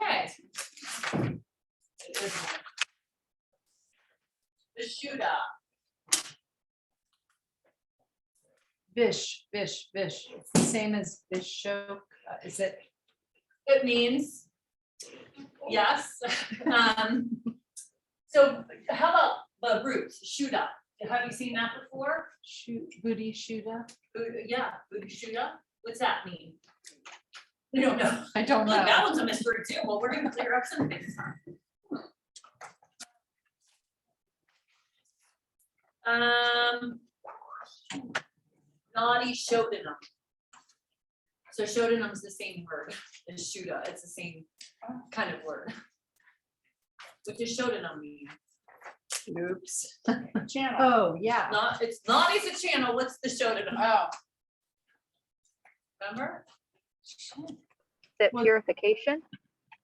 Okay. Vishuddha. Vish. It's the same as Vishok. Is it? It means, yes. So how about the roots, Shuddha? Have you seen that before? Booty Shuddha? Yeah, Vishuddha. What's that mean? We don't know. I don't Look, that know. one's a mystery too. Well, we're gonna clear up some things. Naughty Shodanam. So Shodanam is the same word as Shuddha. It's the same kind of word. What does Shodanam mean? Oops. Channel. Oh, yeah. It's naughty is a channel. What's the Shodanam? Oh. Remember? Is it Well- purification?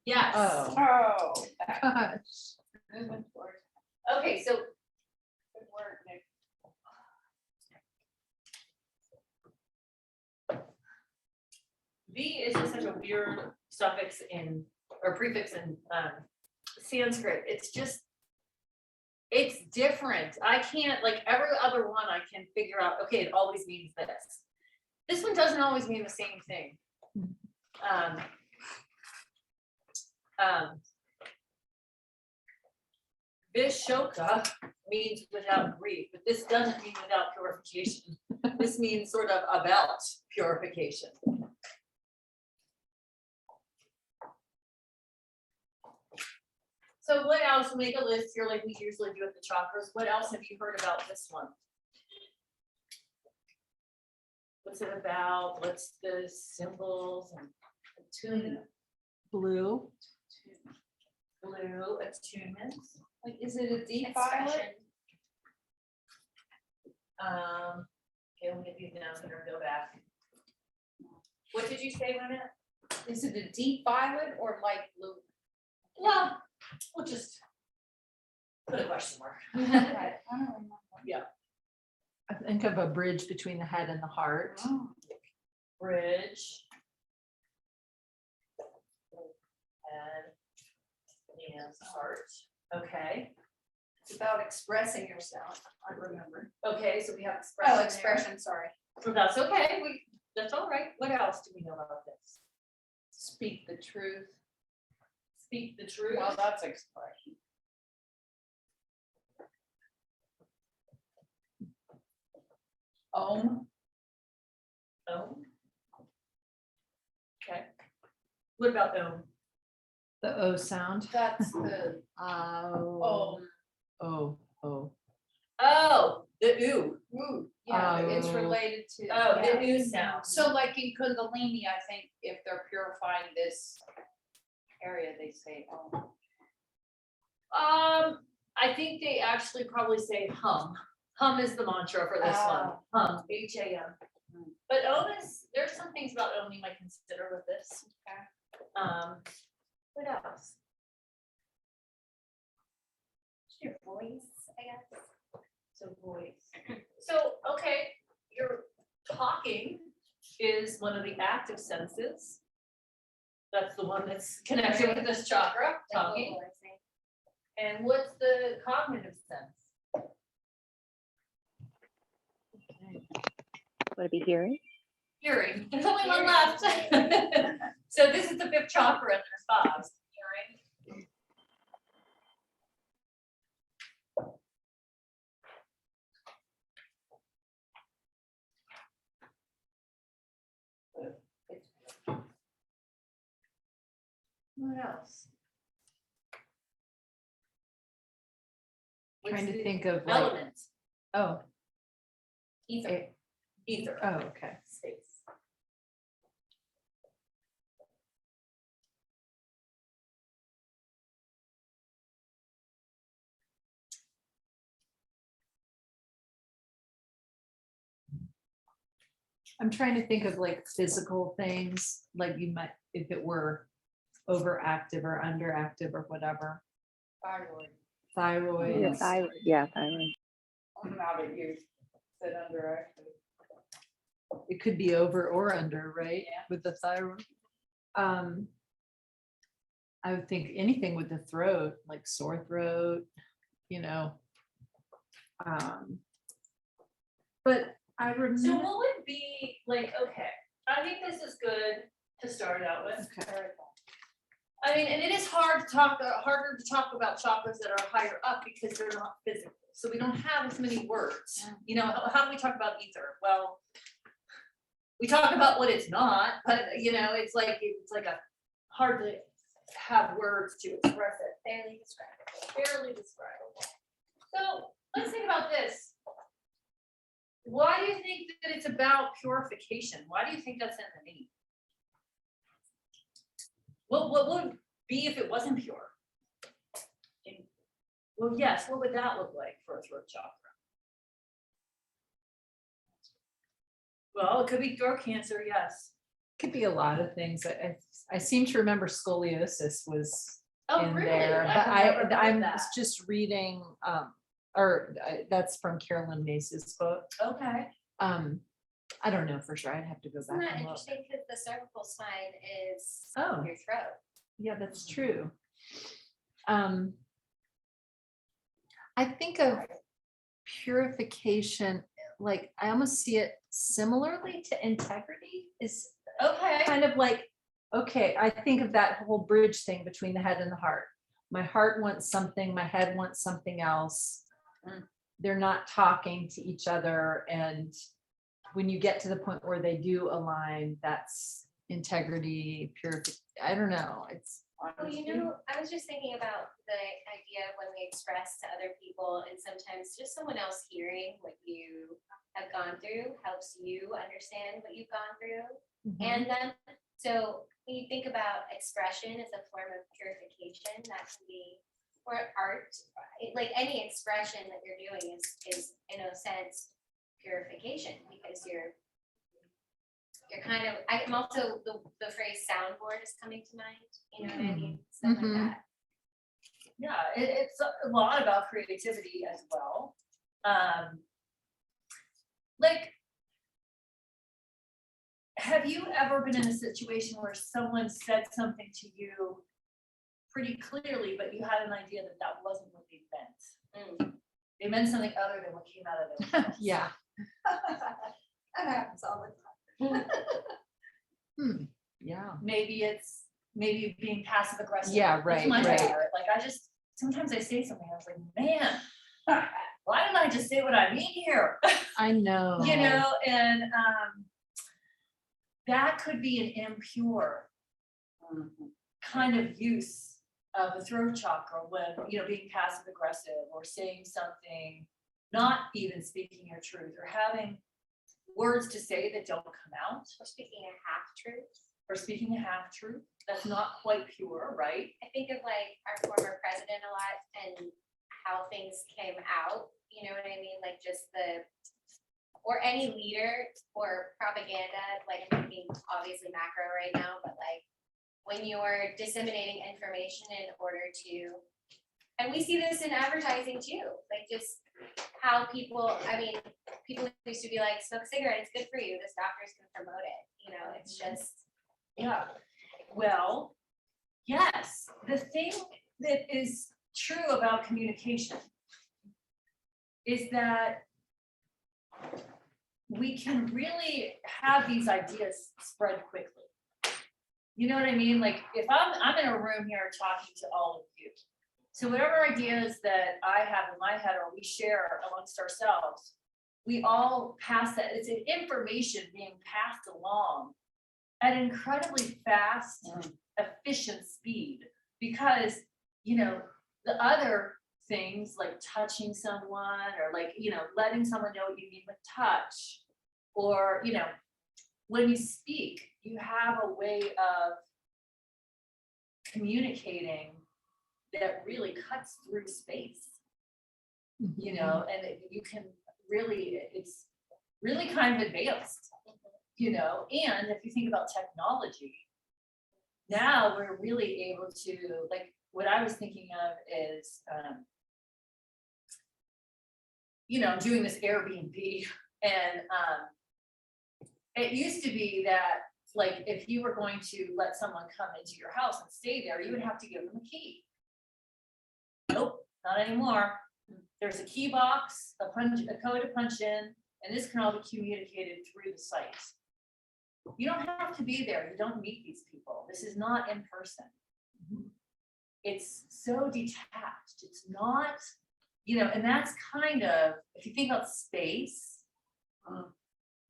Yes. Oh. Oh. Gosh. Moving towards Okay, so good word, Nick. V is just such a weird suffix in, or prefix in Sanskrit. It's just, it's different. I can't, like every other one I can figure out, okay, it always means this. This one doesn't always mean the same thing. Vishoka means without grief, but this doesn't mean without purification. This means sort of about purification. So what else? We'll make a list here like we usually do with the chakras. What else have you heard about this one? What's it about? What's the symbols and attunement? Blue. Blue attunement. Like, is it a deep violet? Okay, we'll get you down here and go back. What did you say, Lynette? Is it a deep violet or light blue? Well, we'll just put a question mark. I don't remember. I think of a bridge between the head and the heart. Oh. Bridge. Head and heart. Okay. It's about expressing yourself, I remember. Okay, so we have expression. Oh, there. expression, sorry. Well, that's okay. That's all right. What else do we know about this? Speak the truth. Speak the truth. Well, that's expression. Om. Oh. Okay. What about Om? The O sound. That's the Oh. Om. Oh. Oh, the ooh. Ooh, yeah, it's Oh. related to. Oh, yeah. the ooh sound. So like in Kundalini, I think if they're purifying this area, they say, oh. I think they actually probably say hum. Hum is the mantra for this one. Hum, H-A-M. But Om is, there's some things about Om you might consider with this. What else? Your voice, I guess. So voice. So, okay, your talking is one of the active senses. That's the one that's connected with this chakra, talking. And what's the cognitive sense? Would it be hearing? Hearing. There's only one left. So this is the fifth chakra and there's five. Hearing. What else? Trying What's to the think of like, element. oh, Ether. Ether. oh, okay. Space. I'm trying to think of like physical things, like you might, if it were overactive or underactive or whatever. Thyroid. Thyroid. Yeah, thyroid. Yeah, thyroid. Now that you said underactive. it could be over or under, right? Yeah. With the thyroid. I would think anything with the throat, like sore throat, you know. But I So remember, what would be like, okay, I think this is good to start out with. Okay. I mean, and it is harder to talk about chakras that are higher up because they're not physical. So we don't have as many words. You know, how do we talk about ether? Well, we talk about what it's not, but you know, it's like a hard to have words to express it. Barely describable. Barely describable. So let's think about this. Why do you think that it's about purification? Why do you think that's in the name? What would be if it wasn't pure? Well, yes, what would that look like for a throat chakra? Well, it could be throat cancer, yes. could be a lot of things. I seem to remember scoliosis was Oh, in really? there, but I've never heard I'm that. just reading, that's from Carolyn Mace's book. Okay. I don't know for sure. I'd have to go Isn't back that and look. interesting? Because the cervical spine is Oh. your throat. Yeah, that's true. I think of purification, like I almost see it similarly to integrity is Okay. kind of like, okay, I think of that whole bridge thing between the head and the heart. My heart wants something, my head wants something else. They're not talking to each other. And when you get to the point where they do align, that's integrity, purification. I don't know. It's Well, you know, I was just thinking about the idea of when we express to other people, and sometimes just someone else hearing what you have gone through helps you understand what you've gone through. And then, so when you think about expression as a form of purification, that can be, or art, like any expression that you're doing is in a sense purification, because you're kind of, I'm also, the phrase soundboard is coming to mind, you know what I mean? Stuff like Mhm. that. Yeah, it's a lot about creativity as well. Like, have you ever been in a situation where someone said something to you pretty clearly, but you had an idea that that wasn't what they meant? They meant something other than what came out of their mouth. yeah. That happens all the time. Yeah. Maybe being passive aggressive. Yeah, That's right, my right. favorite. Like sometimes I say something, I was like, man, why didn't I just say what I mean here? I know. You know, and that could be an impure kind of use of the throat chakra when, you know, being passive aggressive or saying something, not even speaking your truth, or having words to say that don't come out, We're speaking a half truth. or speaking a half truth that's not quite pure, right? I think of like our former president a lot and how things came out, you know what I mean? Like just or any leader or propaganda, like I'm thinking obviously macro right now, but like when you're disseminating information in order to, and we see this in advertising too, like just how people used to be like, smoke a cigarette, it's good for you, this doctor's can promote it, you know, it's just. Yeah, well, yes, the thing that is true about communication is that we can really have these ideas spread quickly. You know what I mean? Like if I'm in a room here talking to all of you, so whatever ideas that I have in my head or we share amongst ourselves, we all pass that. It's an information being passed along at incredibly fast, efficient speed, because, you know, the other things like touching someone or like, you know, letting someone know what you mean with touch, or, you know, when you speak, you have a way of communicating that really cuts through space, you know, and you can really, it's really kind of advanced. You know, and if you think about technology, now we're really able to, like, what I was thinking of is, you know, doing this Airbnb, and It used to be that, like, if you were going to let someone come into your house and stay there, you would have to give them a key. Nope, not anymore. There's a key box, a code to punch in, and this can all be communicated through the site. You don't have to be there. You don't meet these people. This is not in person. It's so detached. It's not, and that's kind of, if you think about space,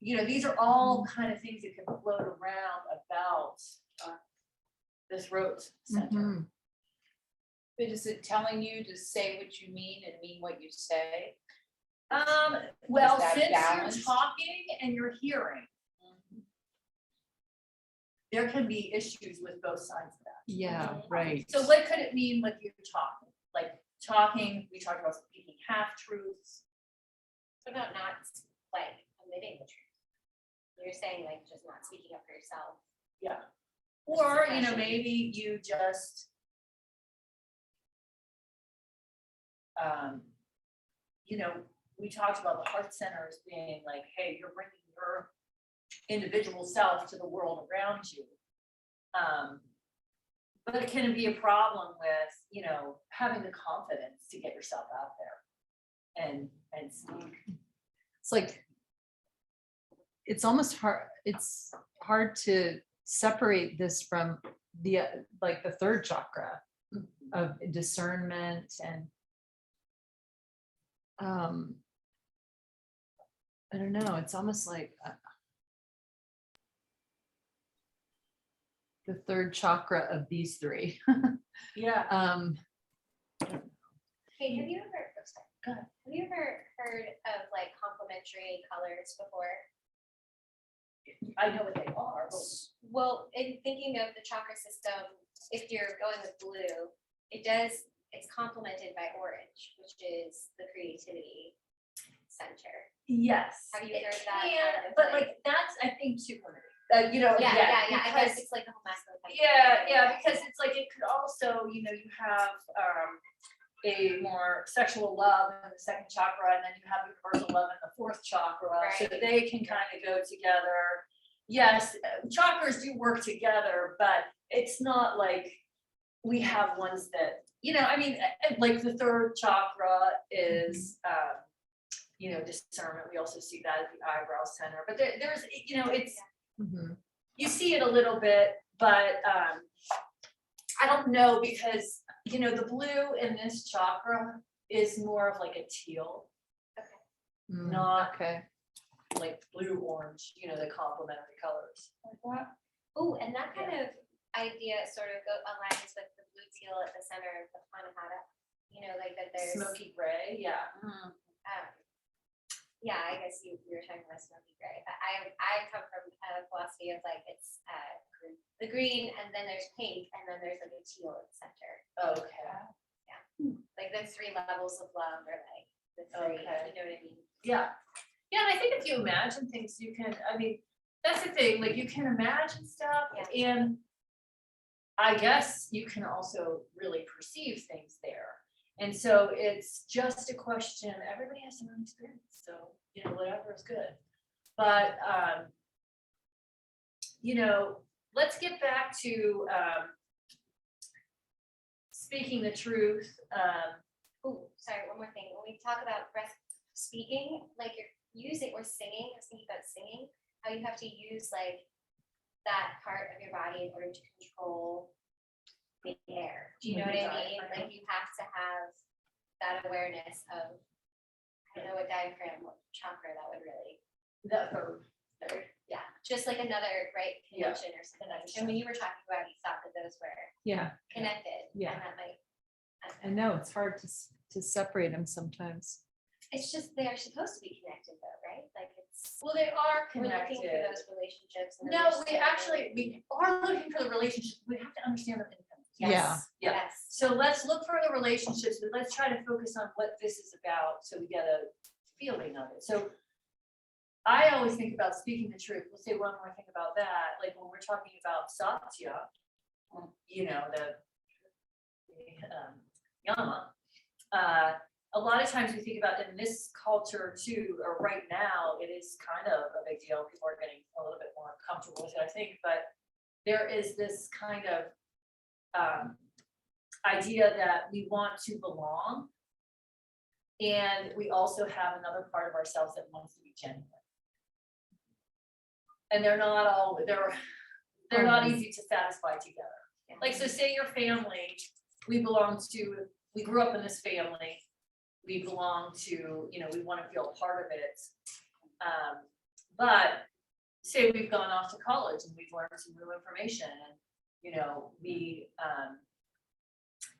these are all kind of things that can float around about this road center. Mhm. But is it telling you to say what you mean and mean what you say? Well, Is that since balanced? you're talking and you're hearing, there can be issues with both sides of that. Yeah, right. So what could it mean with you talking? Like talking, we talked about speaking half truths. What about not like admitting the truth? You're saying like just not speaking up for yourself. Yeah. Or, Suppression. maybe you just, we talked about the heart centers being like, hey, you're bringing your individual self to the world around you. But it can be a problem with, having the confidence to get yourself out there and speak. It's like, it's almost hard, it's hard to separate this from the, like the third chakra of discernment and I don't know, it's almost like the third chakra of these three. Yeah. Hey, have you ever, Go ahead. have you ever heard of like complementary colors before? I know what they are, but Well, in thinking of the chakra system, if you're going with blue, it's complemented by orange, which is the creativity center. yes. Have you it heard that can, kind of, but like- like, that's, I think, too limited. Yeah, I because- guess it's like the whole masculine. feminine. Yeah, because it's like, it could also, you have a more sexual love in the second chakra, and then you have universal love in the fourth chakra, so Right. they can kind of go together. Yes, chakras do work together, but it's not like we have ones that, like the third chakra is, discernment. We also see that at the eyebrow center, but there's, it's, Mhm. you see it a little bit, but I don't know, because the blue in this chakra is more of like a teal, Mm, Not- okay. like blue orange, the complementary colors. Ooh, and that kind of idea sort of aligns with the blue teal at the center of the Anahata. Like that there's. Smoky gray, yeah. Yeah, I guess you were talking about smoky gray, but I come from a philosophy of like it's the green, and then there's pink, and then there's like a teal at the center. Okay. Like the three levels of love, or like the three, Okay. you know what I mean? Yeah. Yeah, and I think if you imagine things, you can, that's the thing, like you can imagine stuff, and I guess you can also really perceive things there. And so it's just a question, everybody has their own experience, so, whatever is good. But, let's get back to speaking the truth. Oh, sorry, one more thing. When we talk about breath speaking, like you're using or singing, I was thinking about singing, how you have to use like that part of your body in order to control the air. Do you know what I mean? Like you have to have that awareness of, I don't know what diaphragm, what chakra that would really, That third. yeah, just like another, right, Yeah. connection or something. And when you were talking about, it, you thought that those were Yeah, connected. Yeah. And that might, I know, it's hard to separate them sometimes. it's just, they are supposed to be connected though, right? Like it's, Well, they are we're looking for connected. those relationships. and No, understanding. we are looking for the relationships. We have to understand them independently. Yeah. Yeah. Yes. So let's look for the relationships, but let's try to focus on what this is about, so we get a feeling of it. So I always think about speaking the truth. We'll say one more thing about that, like when we're talking about Satya, the Yama, a lot of times we think about in this culture too, or right now, it is kind of a big deal. People are getting a little bit more comfortable with it, I think, but there is this kind of idea that we want to belong. And we also have another part of ourselves that wants to be genuine. And they're not easy to satisfy together. Like, so say your family, we grew up in this family, we belong to, we want to feel a part of it. But say we've gone off to college and we've learned some new information and, we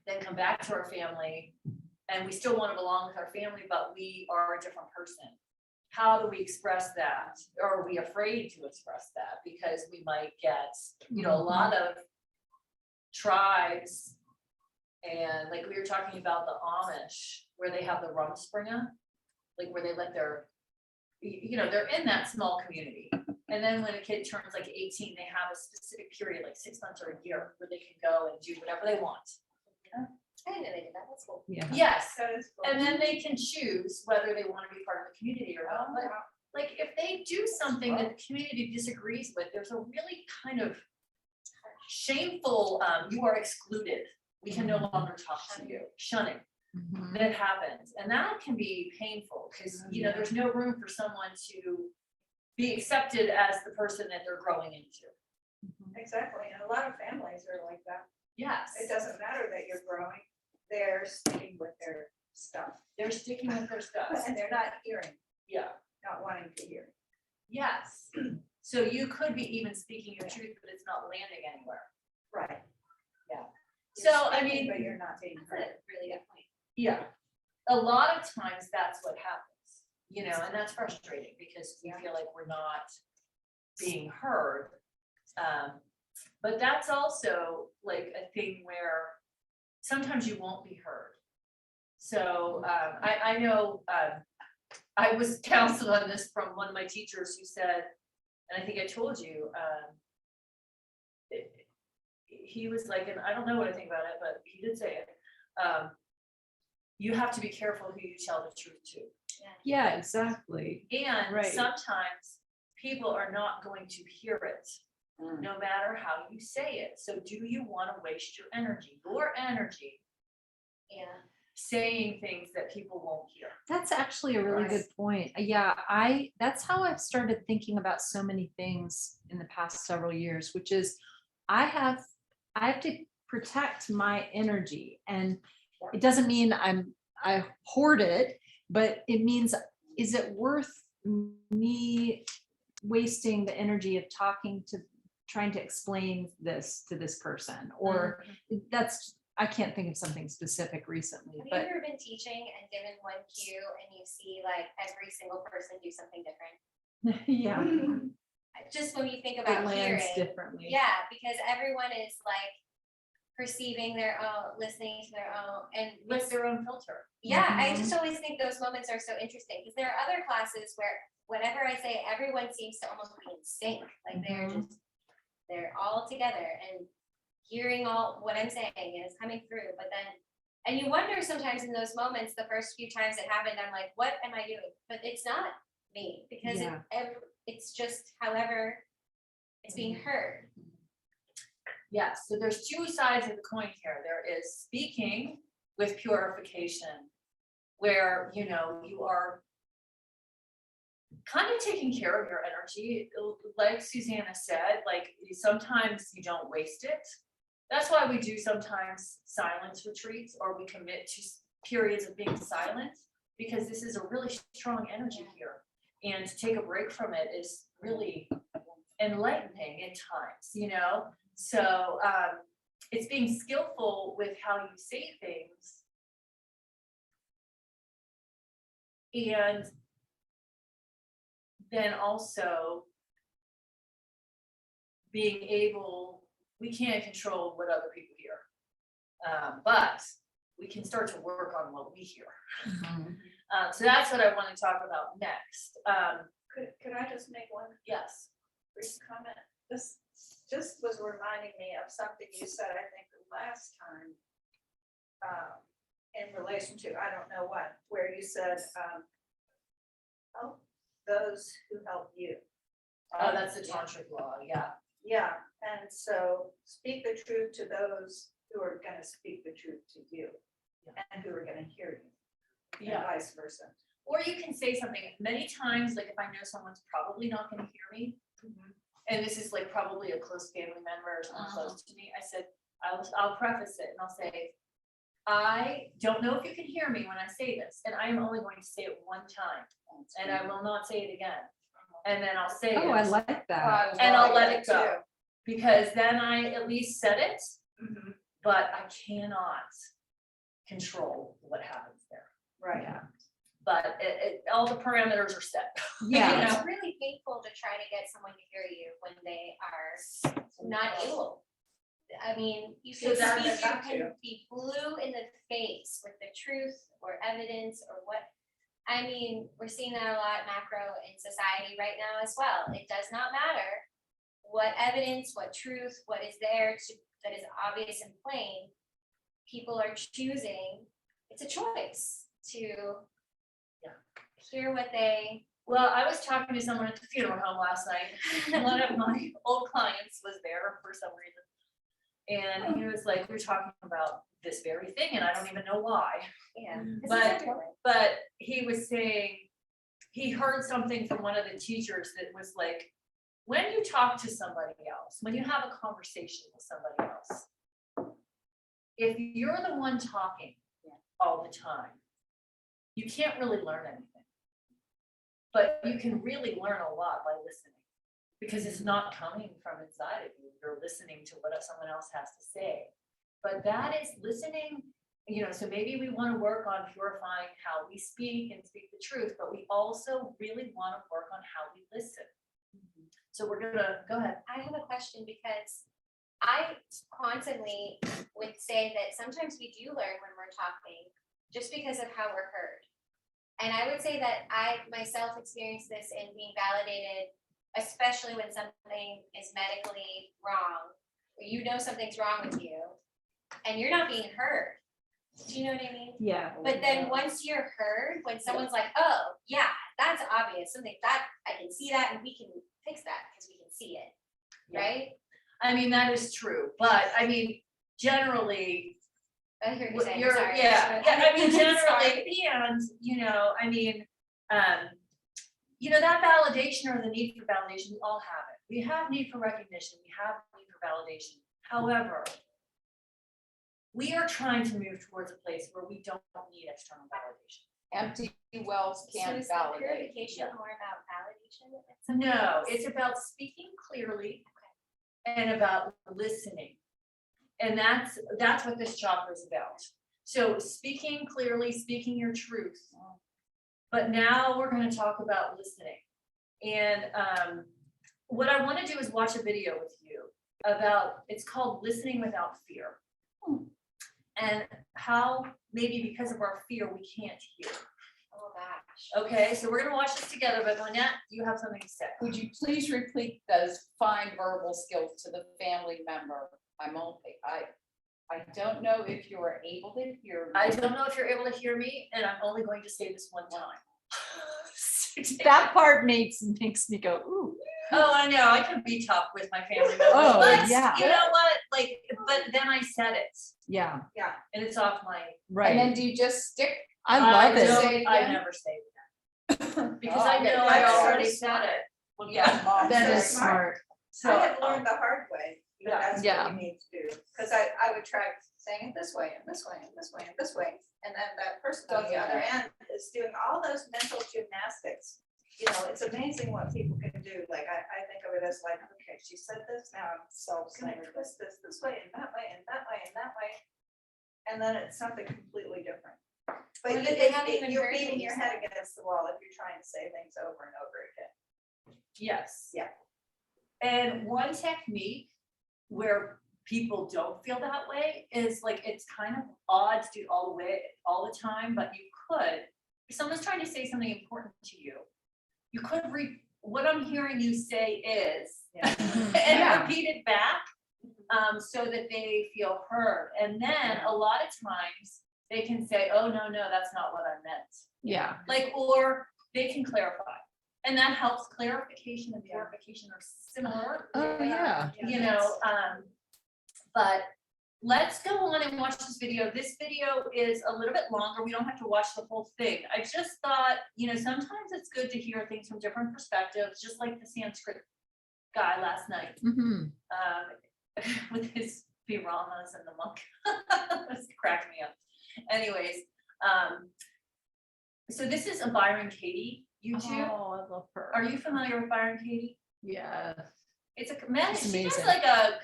then come back to our family and we still want to belong with our family, but we are a different person. How do we express that? Or are we afraid to express that? Because we might get, a lot of tribes, and like we were talking about the Amish, where they have the Rumspringa, like where they let their, they're in that small community. And then when a kid turns like 18, they have a specific period, like 6 months or a year, where they can go and do whatever they want. I didn't know they did that, that's cool. Yeah. Yes, That is cool. and then they can choose whether they want to be part of the community or not. But like if they do something that the community disagrees with, there's a really kind of shameful, you are excluded. We can no longer talk to you, shunning. Mhm. That happens, and that can be painful because there's no room for someone to be accepted as the person that they're growing into. Exactly, and a lot of families are like that. Yes, It doesn't matter that you're growing, they're sticking with their stuff. they're sticking with their stuff. And they're not hearing, Yeah. not wanting to hear. Yes. So you could be even speaking your truth, but it's not landing anywhere. Right. Yeah. You're So, I speaking, mean- But you're not being That's heard. a really good point. Yeah. A lot of times that's what happens, and that's frustrating because we feel like we're not being heard. But that's also like a thing where sometimes you won't be heard. So I know I was counseled on this from one of my teachers who said, and I think I told you, he was like, and I don't know what I think about it, but he did say it. You have to be careful who you tell the truth to. Yeah, exactly. And Right. sometimes people are not going to hear it, no matter how you say it. So do you want to waste your energy Yeah. saying things that people won't hear? That's actually a really good point. Yeah, that's how I've started thinking about so many things in the past several years, which is I have to protect my energy, and it doesn't mean I hoard it, but it means, is it worth me wasting the energy of trying to explain this to this person? Or I can't think of something specific recently, Have you but ever been teaching and given one cue and you see like every single person do something different? yeah, Just when you think it about lands hearing. differently. Yeah, because everyone is like perceiving their own, listening to their own, and With their own filter. yeah, I Mhm. just always think those moments are so interesting because there are other classes where whatever I say, everyone seems to almost be in sync, like they're all together and hearing all what I'm saying and it's coming through. But then, and you wonder sometimes in those moments, the first few times it happened, I'm like, what am I doing? But it's not me because Yeah. it's just however it's being heard. Yes, so there's two sides of the coin here. There is speaking with purification, where you are kind of taking care of your energy. Like Susanna said, like sometimes you don't waste it. That's why we do sometimes silence retreats, or we commit to periods of being silent, because this is a really strong energy here. And to take a break from it is really enlightening at times, So it's being skillful with how you say things. And then also being able, we can't control what other people hear. But we can start to work on what we hear. So that's what I want to talk about next. Could I just make one Yes. brief comment? This just was reminding me of something you said, I think, the last time. And in relation to, I don't know what, where you said, help those who help you. Oh, that's the tantric law, yeah. Yeah, and so speak the truth to those who are gonna speak the truth to you and who are gonna hear you. And vice versa. Or you can say something, many times, like if I know someone's probably not gonna hear me, and this is like probably a close family member or someone close to me, I said, I'll preface it and I'll say, I don't know if you can hear me when I say this, and I am only going to say it one time, and I will not say it again. And then I'll say Oh, I it, like that. and I'll let like it that go, because then I at least said it, Mhm. but I cannot control what happens there. Right. Yeah. But all the parameters are set. Yeah. You know? It's really painful to try to get someone to hear you when they are not able. I mean, you So can that's speak, you not can true. be blue in the face with the truth or evidence or what. I mean, we're seeing that a lot macro in society right now as well. It does not matter what evidence, what truth, what is there that is obvious and plain. People are choosing, it's a choice to hear what they. Well, I was talking to someone at the funeral home last night. One of my old clients was there for some reason. And he was like, we're talking about this very thing, and I don't even know why. Yeah. But he was saying, he heard something from one of the teachers that was like, when you talk to somebody else, when you have a conversation with somebody else, if you're the one talking all the time, you can't really learn anything. But you can really learn a lot by listening, because it's not coming from inside of you. You're listening to what someone else has to say. But that is listening, you know, so maybe we want to work on purifying how we speak and speak the truth, but we also really want to work on how we listen. So we're gonna, go ahead. I have a question, because I constantly would say that sometimes we do learn when we're talking just because of how we're heard. And I would say that I myself experienced this in being validated, especially when something is medically wrong, or you know something's wrong with you and you're not being heard. Do you know what I mean? Yeah. But then once you're heard, when someone's like, oh, yeah, that's obvious, something that I can see that and we can fix that because we can see it, Yeah. right? I mean, that is true, but I mean, generally, I hear you saying, you're, sorry. yeah, I mean, Sorry. generally, and, you know, I mean, you know, that validation or the need for validation, we all have it. We have need for recognition, we have need for validation. However, we are trying to move towards a place where we don't need external validation. Empty wells So can't is the validate. purification more about validation? No, it's about speaking clearly and about listening. And that's what this chakra is about. So speaking clearly, speaking your truth. But now we're going to talk about listening. And what I want to do is watch a video with you about, it's called Listening Without Fear. And how maybe because of our fear, we can't hear. Oh, gosh. Okay, so we're gonna watch this together, but Lynette, you have something to say. Would you please repeat those fine verbal skills to the family member? I don't know if you are able to hear me. I don't know if you're able to hear me, and I'm only going to say this one time. That part makes me go, ooh. Oh, I know, I can be tough with my family members, Oh, but yeah. you know what, like, but then I said it, Yeah, and it's off my. And then right. do you just stick? I love don't- it. Say it I again? never say it. Because Oh, I know I that's so already smart. said it. Well, Yeah, Mom That said is it. smart. So. I have learned the hard way, Yeah. that's Yeah. what you need to do, because I would try saying it this way and this way and this way and this way. And then that person on the other end is doing all those mental gymnastics. You know, it's amazing what people can do, like, I think of it as like, okay, she said this, now I'm self-centered, twist this way and that way and that way and that way. And then it's something completely different. But Or that they haven't even you're heard what beating you your head against the wall if you're trying to say things over and over again. Yes. Yeah. And one technique where people don't feel that way is like, it's kind of odd to do all the time, but you could, if someone's trying to say something important to you, you could what I'm hearing you say is, and Yeah. repeat it back, so that they feel heard. And then a lot of times they can say, oh, no, that's not what I meant. Yeah. Like, or they can clarify. And that helps. Clarification and verification are similar. Oh, yeah. You know, but let's go on and watch this video. This video is a little bit longer. We don't have to watch the whole thing. I just thought, you know, sometimes it's good to hear things from different perspectives, just like the Sanskrit guy last night, Mhm. with his piramas and the monk. It's cracked me up. Anyways, so this is a Byron Katie YouTube. Oh, I love her. Are you familiar with Byron Katie? Yeah. It's a man, It's she does amazing. like a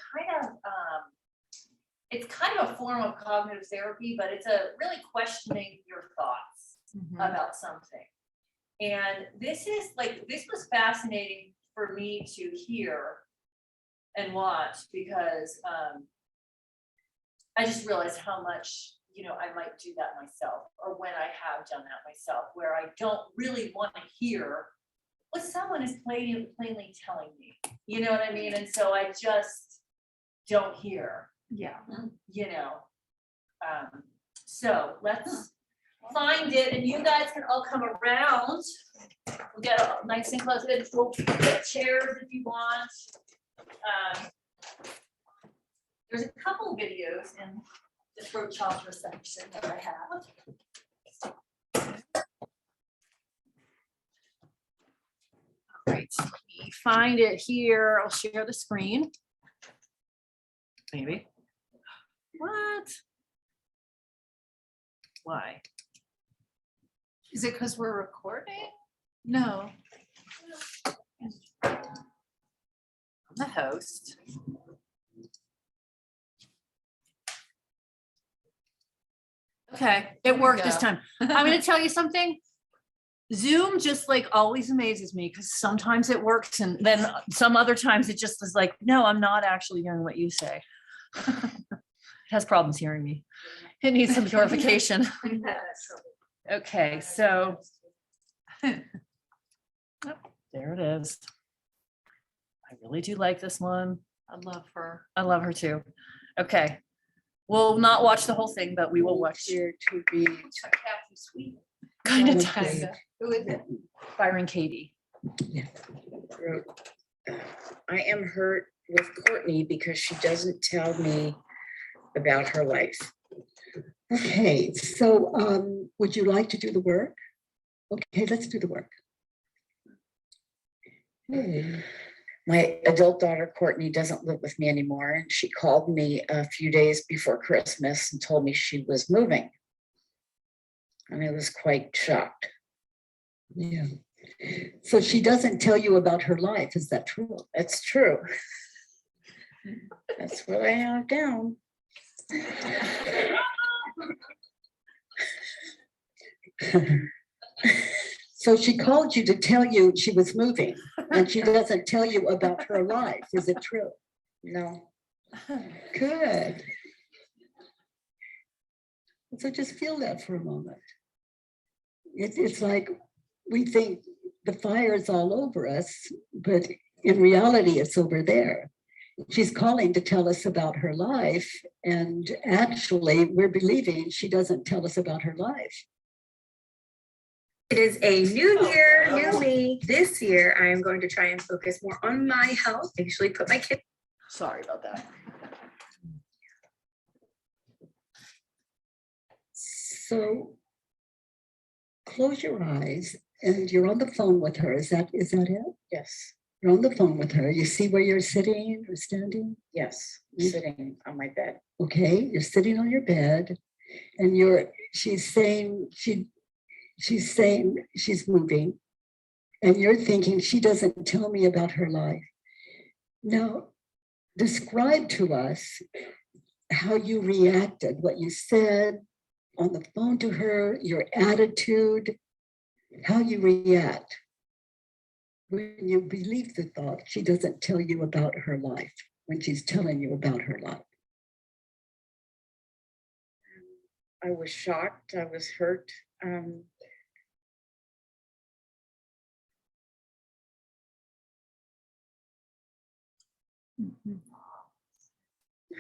it's kind of a form of cognitive therapy, but it's a really questioning your thoughts Mhm. about something. And this was fascinating for me to hear and watch because I just realized how much, you know, I might do that myself, or when I have done that myself, where I don't really want to hear what someone is plainly telling me. You know what I mean? And so I just don't hear, Yeah. you know. So let's find it, and you guys can all come around. We'll get nice and close. We'll get chairs if you want. There's a couple videos in the throat chakra section that I have. All right, let me find it here. I'll share the screen. Maybe. What? Why? Is it because we're recording? No. I'm the host. Okay, it worked this time. I'm gonna tell you something. Zoom just like always amazes me because sometimes it works and then some other times it just is like, no, I'm not actually hearing what you say. It has problems hearing me. It needs some clarification. Okay, so. Oh, there it is. I really do like this one. I love her. I love her too. Okay. We'll not watch the whole thing, but we will watch. Here to be. Kind of Okay. does. Who is it? Byron Katie. I am hurt with Courtney because she doesn't tell me about her life. Okay, so would you like to do the work? Okay, let's do the work. My adult daughter Courtney doesn't live with me anymore, and she called me a few days before Christmas and told me she was moving. And I was quite shocked. Yeah. So she doesn't tell you about her life, is that true? That's true. That's what I have down. So she called you to tell you she was moving, and she doesn't tell you about her life, is it true? No. Good. So just feel that for a moment. It's like we think the fire is all over us, but in reality, it's over there. She's calling to tell us about her life, and actually, we're believing she doesn't tell us about her life. It is a new year, new me. This year, I am going to try and focus more on my health. Actually, put my kids. Sorry about that. So close your eyes, and you're on the phone with her. Is that it? Yes. You're on the phone with her. You see where you're sitting or standing? Yes. I'm sitting on my bed. Okay, you're sitting on your bed, and she's saying she's moving, and you're thinking she doesn't tell me about her life. Now, describe to us how you reacted, what you said on the phone to her, your attitude, how you react when you believe the thought she doesn't tell you about her life, when she's telling you about her life. I was shocked. I was hurt. I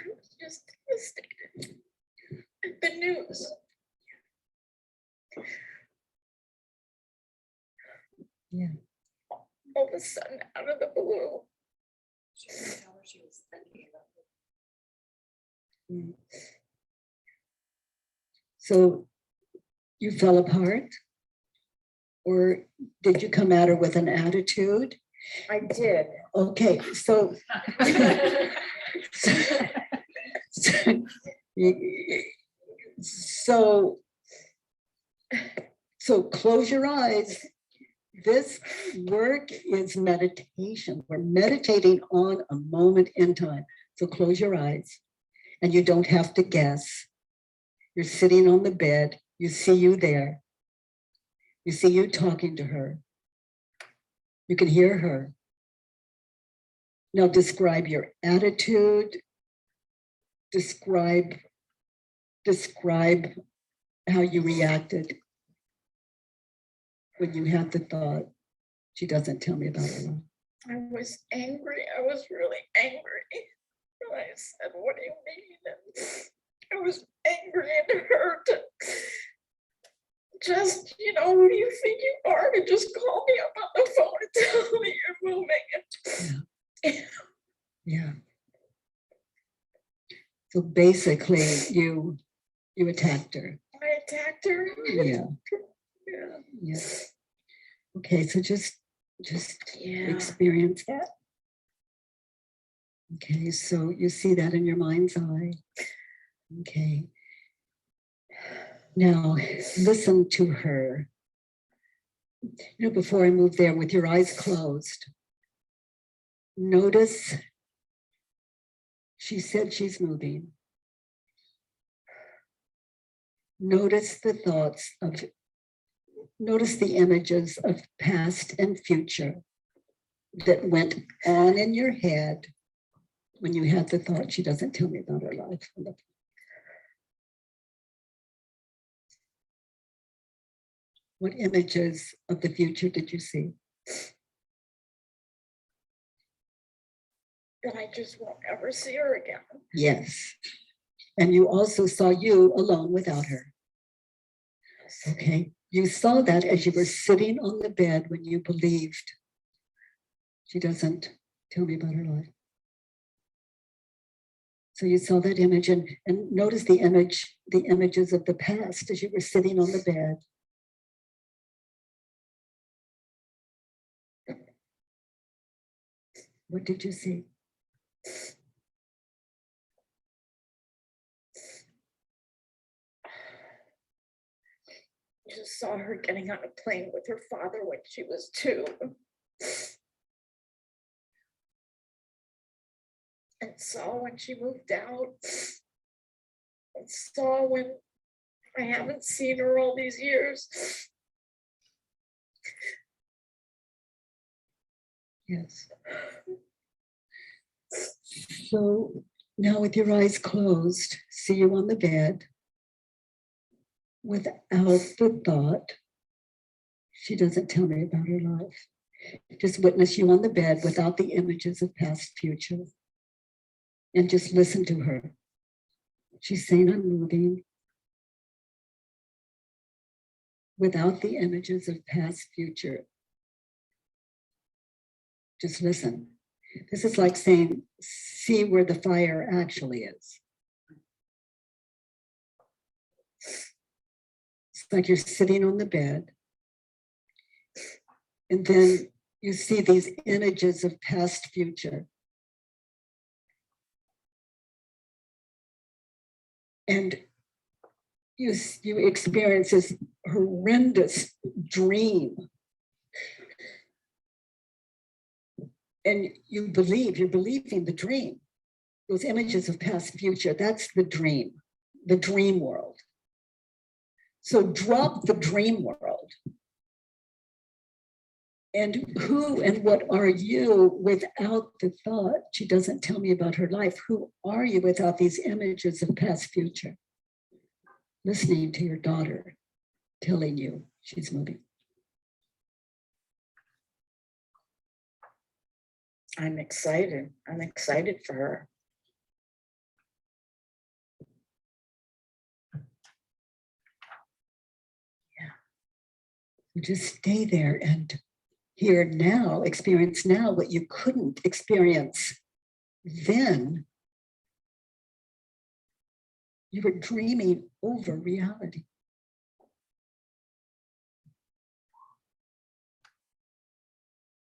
was just devastated at the news. Yeah. All of a sudden, out of the blue. Mm. So you fell apart? Or did you come at her with an attitude? I did. Okay, so. So, so close your eyes. This work is meditation. We're meditating on a moment in time. So close your eyes and you don't have to guess. You're sitting on the bed. You see you there. You see you talking to her. You can hear her. Now describe your attitude. Describe how you reacted when you had the thought, she doesn't tell me about her life. I was angry. I was really angry. And I said, what do you mean? And I was angry and hurt. Just, who do you think you are to just call me up on the phone and tell me you're moving? Yeah. So basically you attacked her. I attacked her. Yeah. Yeah. Yeah. Okay, so just Yeah. experience that. Okay, so you see that in your mind's eye. Okay. Now listen to her. Before I move there, with your eyes closed, notice she said she's moving. Notice the thoughts of, notice the images of past and future that went on in your head when you had the thought, she doesn't tell me about her life. What images of the future did you see? That I just won't ever see her again. Yes. And you also saw you alone without her. Okay. You saw that as you were sitting on the bed when you believed she doesn't tell me about her life. So you saw that image and notice the images of the past as you were sitting on the bed. What did you see? Just saw her getting on a plane with her father when she was 2. And saw when she moved out. And saw when I haven't seen her all these years. Yes. So now with your eyes closed, see you on the bed without the thought, she doesn't tell me about her life. Just witness you on the bed without the images of past, future. And just listen to her. She's saying, I'm moving. Without the images of past, future. Just listen. This is like saying, see where the fire actually is. It's like you're sitting on the bed. And then you see these images of past, future. And you experience this horrendous dream. And you're believing the dream. Those images of past, future, that's the dream world. So drop the dream world. And who and what are you without the thought, she doesn't tell me about her life. Who are you without these images of past, future? Listening to your daughter telling you she's moving. I'm excited. I'm excited for her. Yeah. You just stay there and hear now, experience now what you couldn't experience then. You were dreaming over reality.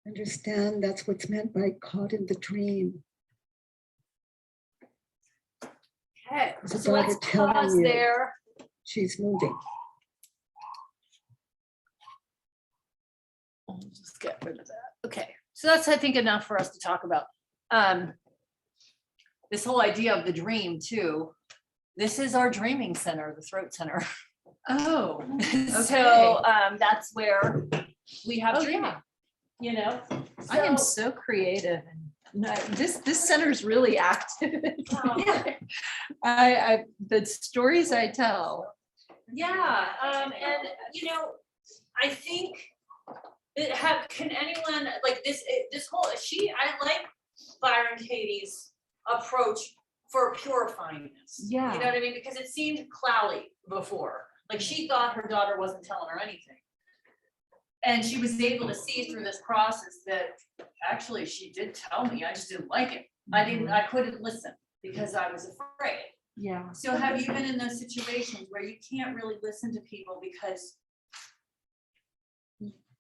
Understand that's what's meant by caught in the dream. Okay, The so let's daughter telling pause you. there. She's moving. I'll just get rid of that. Okay, so that's, I think, enough for us to talk about. This whole idea of the dream too. This is our dreaming center, the throat center. Oh, So that's where we have Oh, dreaming, yeah. you know? I am So- so creative and no, this center is really active. I the stories I tell. Yeah, and you know, I think can anyone like this whole I like Byron Katie's approach for purifying-ness. Yeah. You know what I mean? Because it seemed cloudy before. Like she thought her daughter wasn't telling her anything. And she was able to see through this process that actually she did tell me, I just didn't like it. I couldn't listen because I was afraid. Yeah. So have you been in those situations where you can't really listen to people because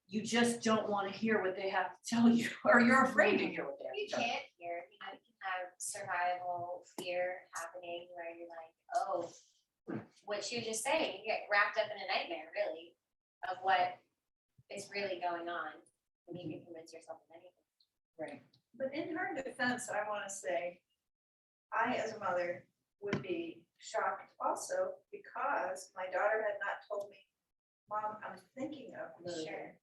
you just don't want to hear what they have to tell you, or you're afraid to hear what they have You to tell you? can't hear, you know, you can have survival fear happening where you're like, oh, what she was just saying, you get wrapped up in a nightmare, really, of what is really going on. And you can convince yourself of anything. Right. But in her defense, I want to say, I, as a mother, would be shocked also because my daughter had not told me, Mom, I'm thinking of moving. Sure.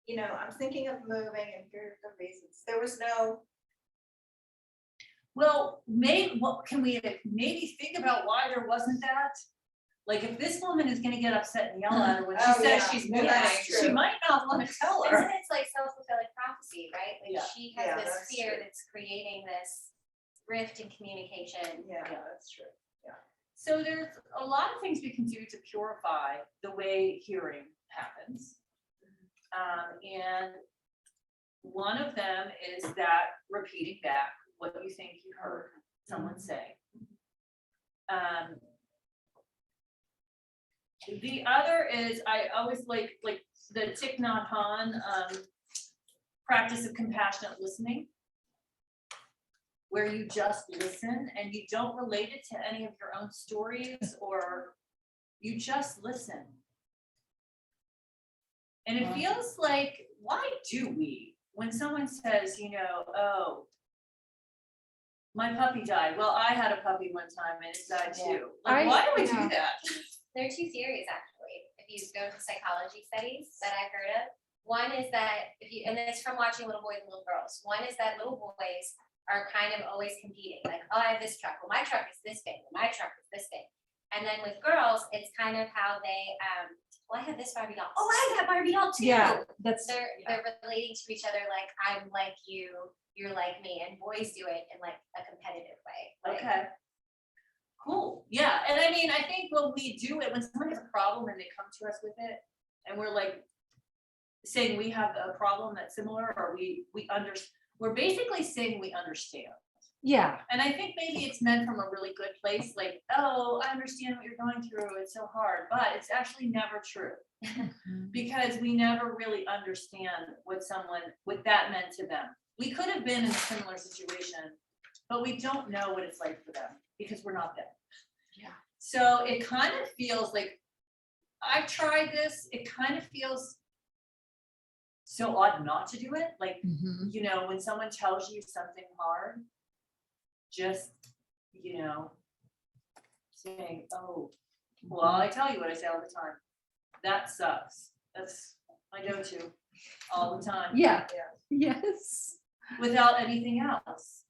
You know, I'm thinking of moving and here are the reasons. There was no, Well, what can we maybe think about why there wasn't that? Like if this woman is gonna get upset and yell at her when she Oh, says yeah. she's Yeah, moving, that's she true. might not want to tell Isn't her. it like self-fulfilling prophecy, right? Yeah. Like she has Yeah, this that's fear true. that's creating this rift in communication. yeah, that's true. So there's a lot of things we can do to purify the way hearing happens. And one of them is that repeating back what you think you heard someone say. The other is, I always like the Thich Nhat Hanh practice of compassionate listening, where you just listen and you don't relate it to any of your own stories, or you just listen. And it feels like, why do we, when someone says, you know, oh, my puppy died. Well, I had a puppy one time and it died too. Like, why do we do that? There are two theories, actually, if you go to psychology studies that I've heard of. One is that and it's from watching little boys and little girls. One is that little boys are kind of always competing, like, oh, I have this truck, well, my truck is this big, well, my truck is this big. And then with girls, it's kind of how they, well, I have this Barbie doll, oh, I have that Barbie doll too. Yeah, that's. They're relating to each other like, I'm like you, you're like me, and boys do it in like a competitive way. Like, Okay. Cool, yeah, and I mean, I think when we do it, when someone has a problem and they come to us with it, and we're like saying we have a problem that's similar, or we're basically saying we understand. Yeah. And I think maybe it's meant from a really good place, like, oh, I understand what you're going through, it's so hard, but it's actually never true. Because we never really understand what that meant to them. We could have been in a similar situation, but we don't know what it's like for them because we're not them. Yeah. So it kind of feels like, I've tried this, it kind of feels so odd not to do it. Like, you know, when someone tells you something hard, just, you know, saying, oh, well, I tell you what I say all the time. That sucks. That's my go-to all the time. Yeah. Yes. Without anything else.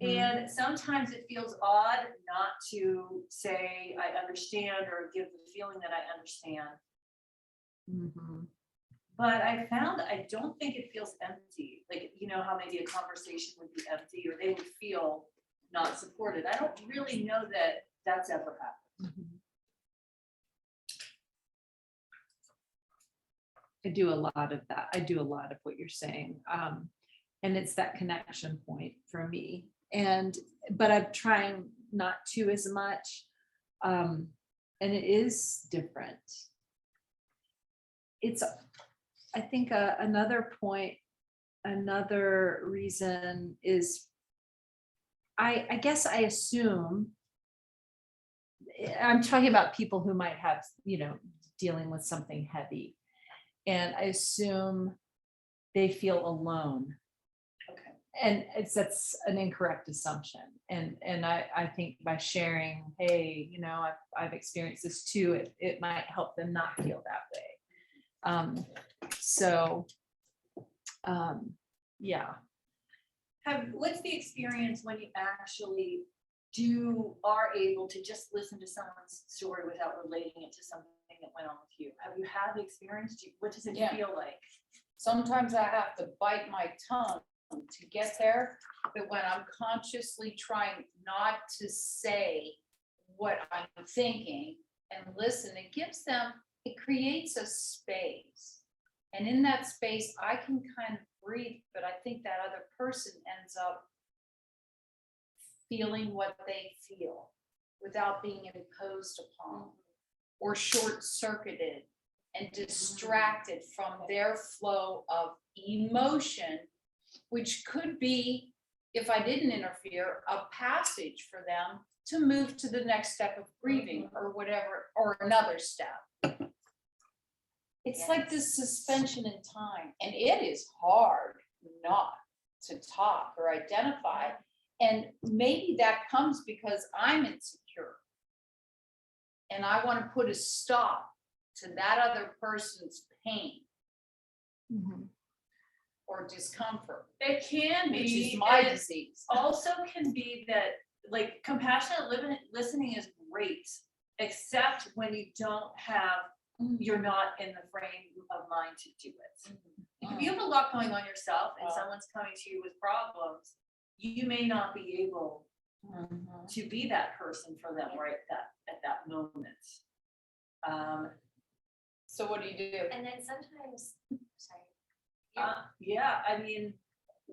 And sometimes it feels odd not to say I understand or give the feeling that I understand. But I found I don't think it feels empty. Like, you know how maybe a conversation would be empty or they would feel not supported. I don't really know that that's ever happened. I do a lot of that. I do a lot of what you're saying. And it's that connection point for me. But I'm trying not to as much. And it is different. It's, I think, another point, another reason is, I guess I assume, I'm talking about people who might have, dealing with something heavy. And I assume they feel alone. Okay. And that's an incorrect assumption. And I think by sharing, hey, I've experienced this too, it might help them not feel that way. Yeah. What's the experience when you actually are able to just listen to someone's story without relating it to something that went on with you? Have you had the experience? What does it Yeah. feel like? Sometimes I have to bite my tongue to get there, but when I'm consciously trying not to say what I'm thinking and listen, it creates a space. And in that space, I can kind of breathe, but I think that other person ends up feeling what they feel without being imposed upon or short-circuited and distracted from their flow of emotion, which could be, if I didn't interfere, a passage for them to move to the next step of grieving or whatever, or another step. It's like this suspension in time, and it is hard not to talk or identify. And maybe that comes because I'm insecure. And I want to put a stop to that other person's pain or discomfort, It can which be. is my and disease. Also can be that, like, compassionate listening is great, except when you don't have, you're not in the frame of mind to do it. If you have a lot going on yourself and someone's coming to you with problems, you may not be able to be that person for them right at that moment. So what do you do? And then sometimes, sorry. Yeah, I mean,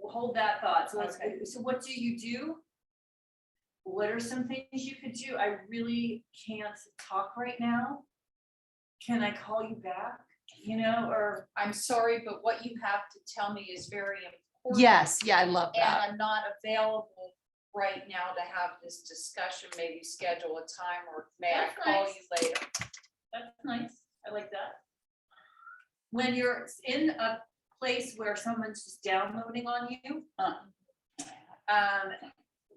hold that thought. So Okay. so what do you do? What are some things you could do? I really can't talk right now. Can I call you back? Or I'm sorry, but what you have to tell me is very important. Yes. Yeah, I love And that. I'm not available right now to have this discussion, maybe schedule a time, or may I That's call nice. you later? that's nice. I like that. When you're in a place where someone's just downloading on you,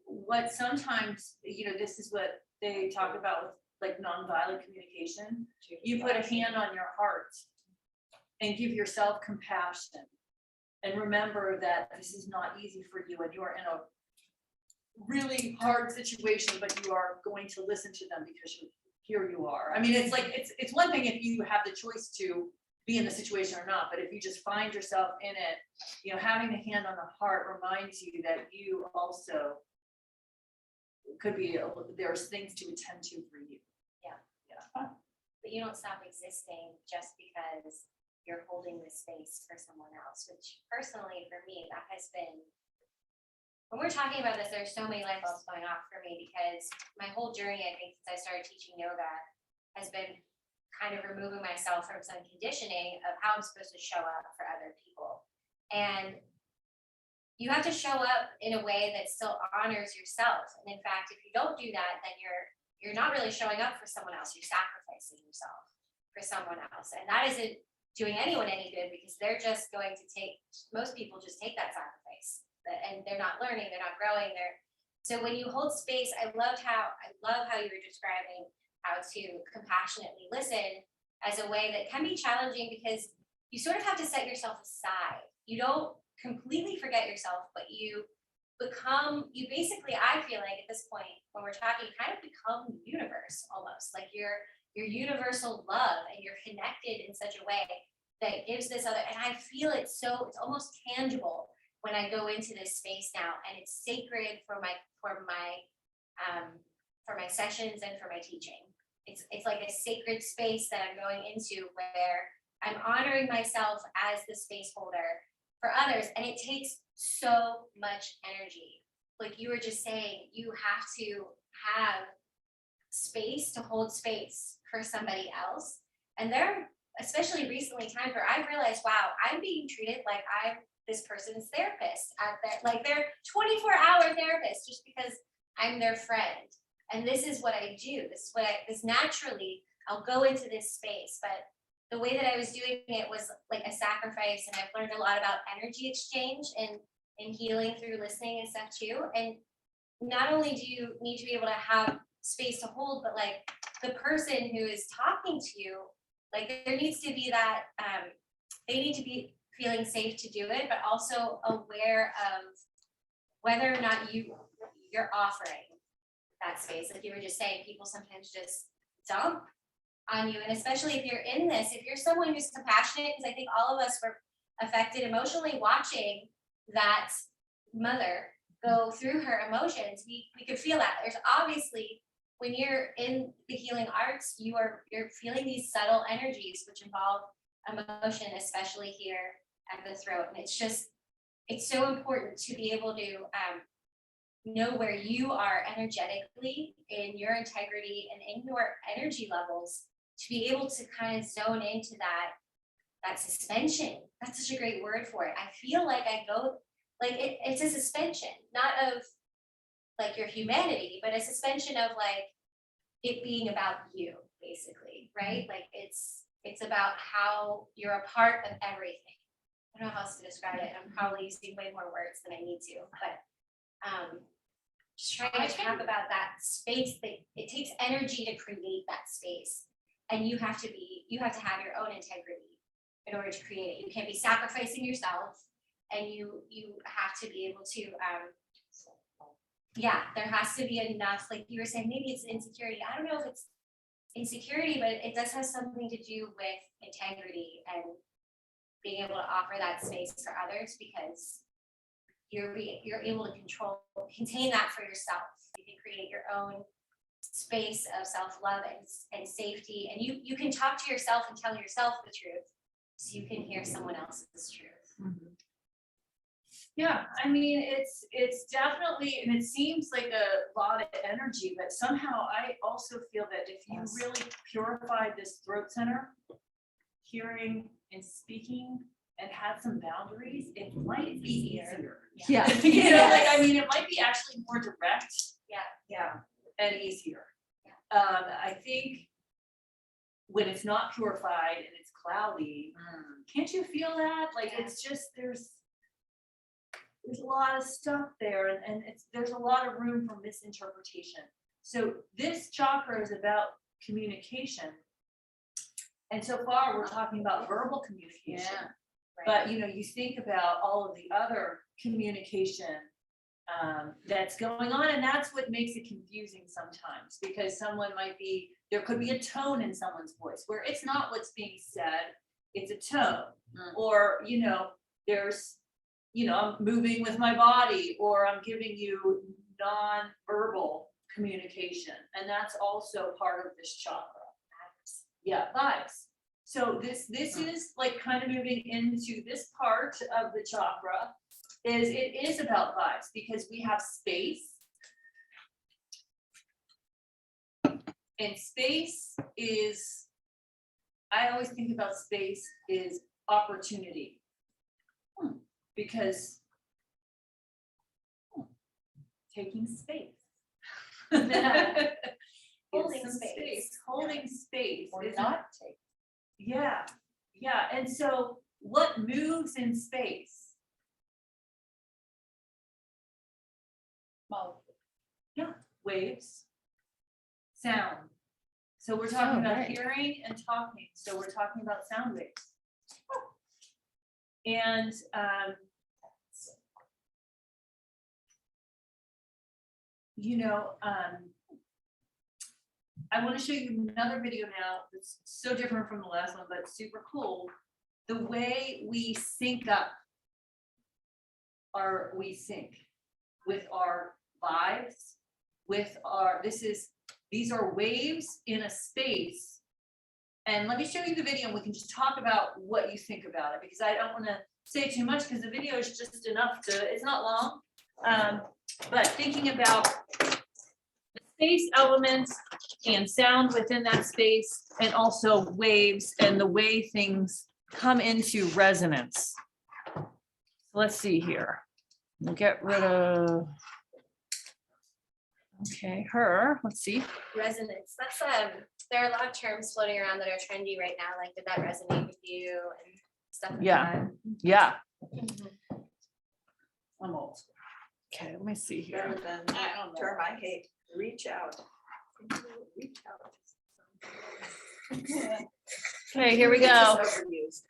what sometimes, this is what they talk about with like nonviolent communication. You put a hand on your heart and give yourself compassion. And remember that this is not easy for you and you are in a really hard situation, but you are going to listen to them because here you are. I mean, it's like, it's one thing if you have the choice to be in the situation or not, but if you just find yourself in it, having the hand on the heart reminds you that you also could be, there's things to attend to for you. But you don't stop existing just because you're holding the space for someone else, which personally for me, that has been, when we're talking about this, there's so many light bulbs going off for me because my whole journey, I think, since I started teaching yoga has been kind of removing myself from some conditioning of how I'm supposed to show up for other people. And you have to show up in a way that still honors yourself. And in fact, if you don't do that, then you're not really showing up for someone else. You're sacrificing yourself for someone else. And that isn't doing anyone any good because they're just going to most people just take that sacrifice and they're not learning, they're not growing. So when you hold space, I love how you were describing how to compassionately listen as a way that can be challenging because you sort of have to set yourself aside. You don't completely forget yourself, but you basically, I feel like at this point when we're talking, kind of become the universe almost, like your universal love, and you're connected in such a way that gives this other, and I feel it's almost tangible when I go into this space now, and it's sacred for my sessions and for my teaching. It's like a sacred space that I'm going into where I'm honoring myself as the space holder for others, and it takes so much energy. Like you were just saying, you have to have space to hold space for somebody else. And there are, especially recently, times where I've realized, wow, I'm being treated like I'm this person's therapist at their, like they're 24-hour therapist just because I'm their friend. And this is what I do. This is what this naturally, I'll go into this space. But the way that I was doing it was like a sacrifice. And I've learned a lot about energy exchange and healing through listening and stuff too. And not only do you need to be able to have space to hold, but like the person who is talking to you, like there needs to be that, they need to be feeling safe to do it, but also aware of whether or not you're offering that space. Like you were just saying, people sometimes just dump on you. And especially if you're in this, if you're someone who's compassionate, because I think all of us were affected emotionally watching that mother go through her emotions, we could feel that. There's obviously, when you're in the healing arts, you're feeling these subtle energies which involve emotion, especially here at the throat. And it's so important to be able to know where you are energetically in your integrity and in your energy levels, to be able to kind of zone into that suspension. That's such a great word for it. I feel like I go, like it's a suspension, not of like your humanity, but a suspension of like it being about you, basically, right? Like it's about how you're a part of everything. I don't know how else to describe it. I'm probably using way more words than I need to, but just trying to talk about that space that it takes energy to create that space. And you have to have your own integrity in order to create it. You can't be sacrificing yourself, and you have to be able to, there has to be enough, like you were saying, maybe it's insecurity. I don't know if it's insecurity, but it does have something to do with integrity and being able to offer that space for others, because you're able to contain that for yourself. You can create your own space of self-love and safety, and you can talk to yourself and tell yourself the truth, so you can hear someone else's truth. Yeah, I mean, it's definitely, and it seems like a lot of energy, but somehow I also feel that if you really purify this throat center, hearing and speaking, and had some boundaries, it might be easier. Yeah. You know, like, I mean, it might be actually more direct. Yeah. And easier. I think when it's not purified and it's cloudy, can't you feel that? Like, it's just, there's a lot of stuff there, and there's a lot of room for misinterpretation. So this chakra is about communication. And so far, we're talking about verbal communication. But you know, you think about all of the other communication that's going on, and that's what makes it confusing sometimes, because there could be a tone in someone's voice where it's not what's being said, it's a tone. Or, you know, there's, you know, I'm moving with my body, or I'm giving you non-verbal communication, and that's also part of this chakra. Yeah, vibes. So this is like kind of moving into this part of the chakra. It is about vibes, because we have space. And space is, I always think about space is opportunity. Because taking space. Holding Some space. Holding space. Or is not take. Yeah. And so what moves in space? Waves, sound. So we're talking about hearing and talking. So we're talking about sound waves. And you know, I want to show you another video now that's so different from the last one, but super cool. The way we sync up, we sync with our vibes, with our, these are waves in a space And let me show you the video and we can just talk about what you think about it, because I don't want to say too much because the video is just enough to, it's not long. But thinking about the space elements and sound within that space, and also waves and the way things come into resonance. Let's see here. We'll get rid of. Okay, her, let's see. Resonance, that's, there are a lot of terms floating around that are trendy right now, like, did that resonate with you and stuff like Yeah. that? Yeah. I'm old. Okay, let me see Better here. than that term I hate, reach out. Reach out. Okay, here we It's go. just overused.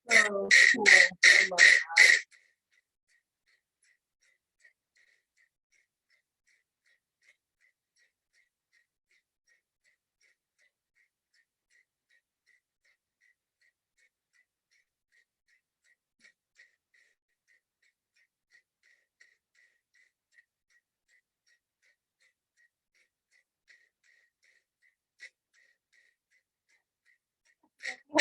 So cool. I love that. I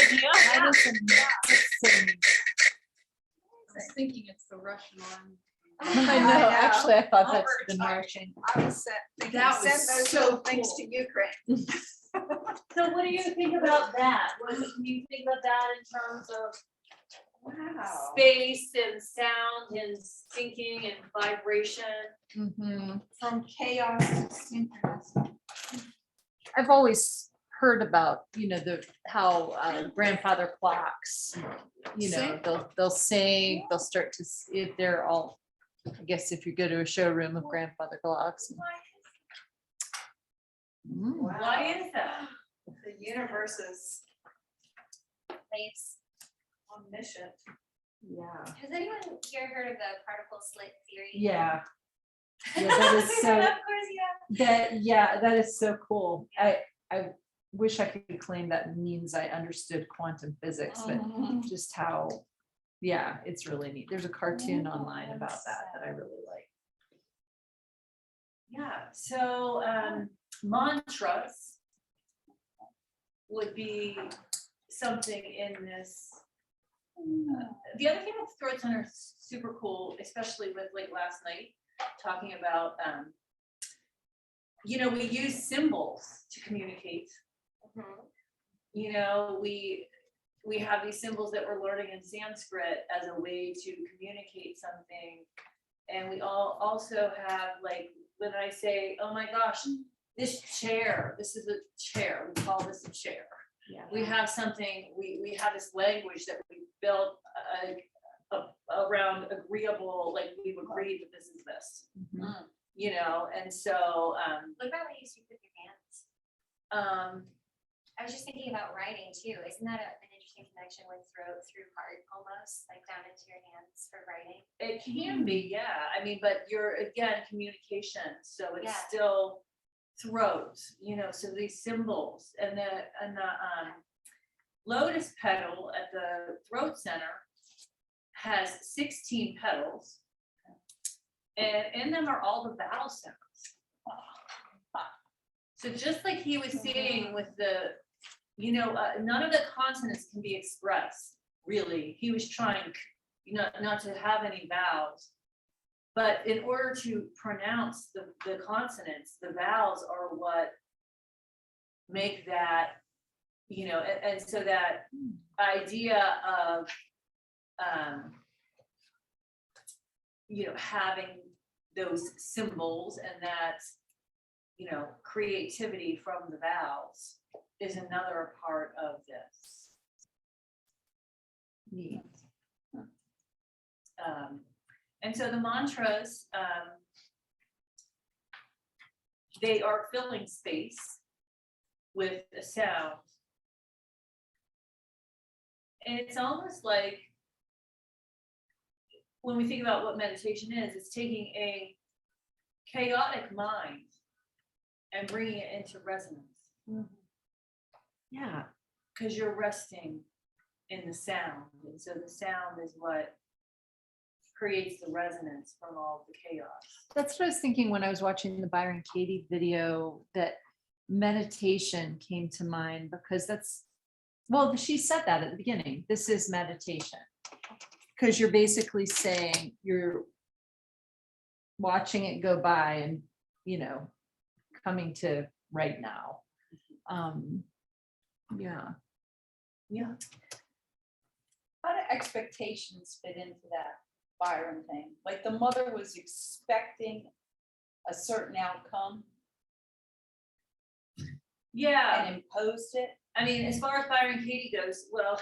was thinking it's the Russian one. I know, actually, I thought that's the Martian. I was thinking, That send was those so little things cool. to Ukraine. So what do you think about that? What do you think about that in terms of Wow. space and sound and syncing and vibration? Mhm. From chaos to synchronous. I've always heard about, how grandfather clocks, Sing? they'll sing, they'll start to, if they're all, I guess if you go to a showroom of grandfather clocks. Mm. Why is that? The universe is Waves. omniscient. Yeah. Has anyone here heard of the particle slit theory? Yeah. Yeah, that is Of so, course you have. that is so cool. I wish I could claim that means I understood quantum physics, but just how, it's really neat. There's a cartoon online about that I really like. Yeah, so mantras would be something in this. The other thing that Throat Center is super cool, especially with like last night, talking about, we use symbols to communicate. We have these symbols that we're learning in Sanskrit as a way to communicate something. And we all also have, like, when I say, oh my gosh, this chair, this is a chair, we call this a chair. Yeah. We have something, we have this language that we built a around agreeable, like we've agreed that this is this, Mhm. you know, and so, What about when you speak with your hands? um, I was just thinking about writing too. Isn't that an interesting connection with throat through heart almost, like down into your hands for writing? it can be, yeah, I mean, but you're, again, communication, so it's Yeah. still throat, you know, so these symbols and the lotus petal at the throat center has 16 petals. And in them are all the vowel sounds. So just like he was saying with the, you know, none of the consonants can be expressed, really. He was trying, you know, not to have any vowels. But in order to pronounce the consonants, the vowels are what make that, you know, and so that idea of, you know, having those symbols and that, you know, creativity from the vowels is another part of this. Neat. And so the mantras, they are filling space with a sound. And it's almost like when we think about what meditation is, it's taking a chaotic mind and bringing it into resonance. Yeah. Because you're resting in the sound. And so the sound is what creates the resonance from all of the chaos. That's what I was thinking when I was watching the Byron Katie video, that meditation came to mind because that's, well, she said that at the beginning. This is meditation. Because you're basically saying you're watching it go by and, you know, coming to right now. Yeah. Yeah. How do expectations fit into that Byron thing? Like the mother was expecting a certain outcome Yeah. and imposed it. I mean, as far as Byron Katie goes, well,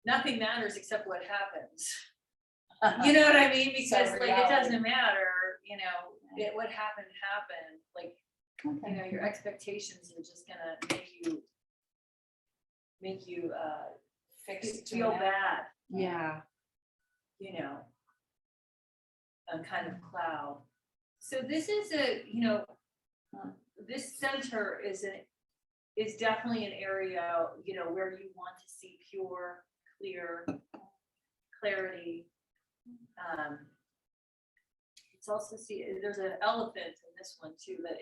nothing matters except what happens. You know what I mean? Because like it reality. doesn't matter, you know, what happened happened. Like, you know, your expectations are just gonna make you feel bad, Yeah. you know, a kind of cloud. So this is a, you know, this center is definitely an area, you know, where you want to see pure, clear clarity. It's also there's an elephant in this one too, but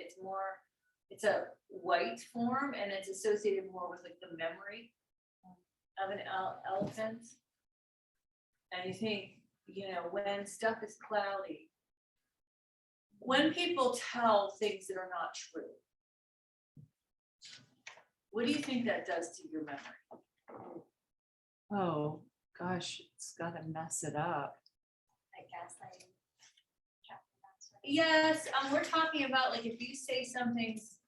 it's a white form and it's associated more with like the memory of an elephant. And you think, you know, when stuff is cloudy, when people tell things that are not true, what do you think that does to your memory? Oh, gosh, it's gotta mess it up. Like gaslighting. Yes, we're talking about like if you say something's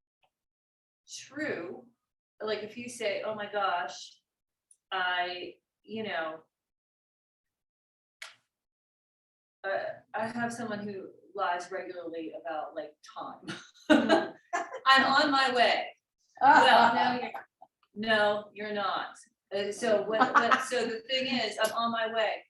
true, like if you say, oh my gosh, you know, I have someone who lies regularly about like time. I'm on my way. Well, no, you're not. So so the thing is, I'm on my way.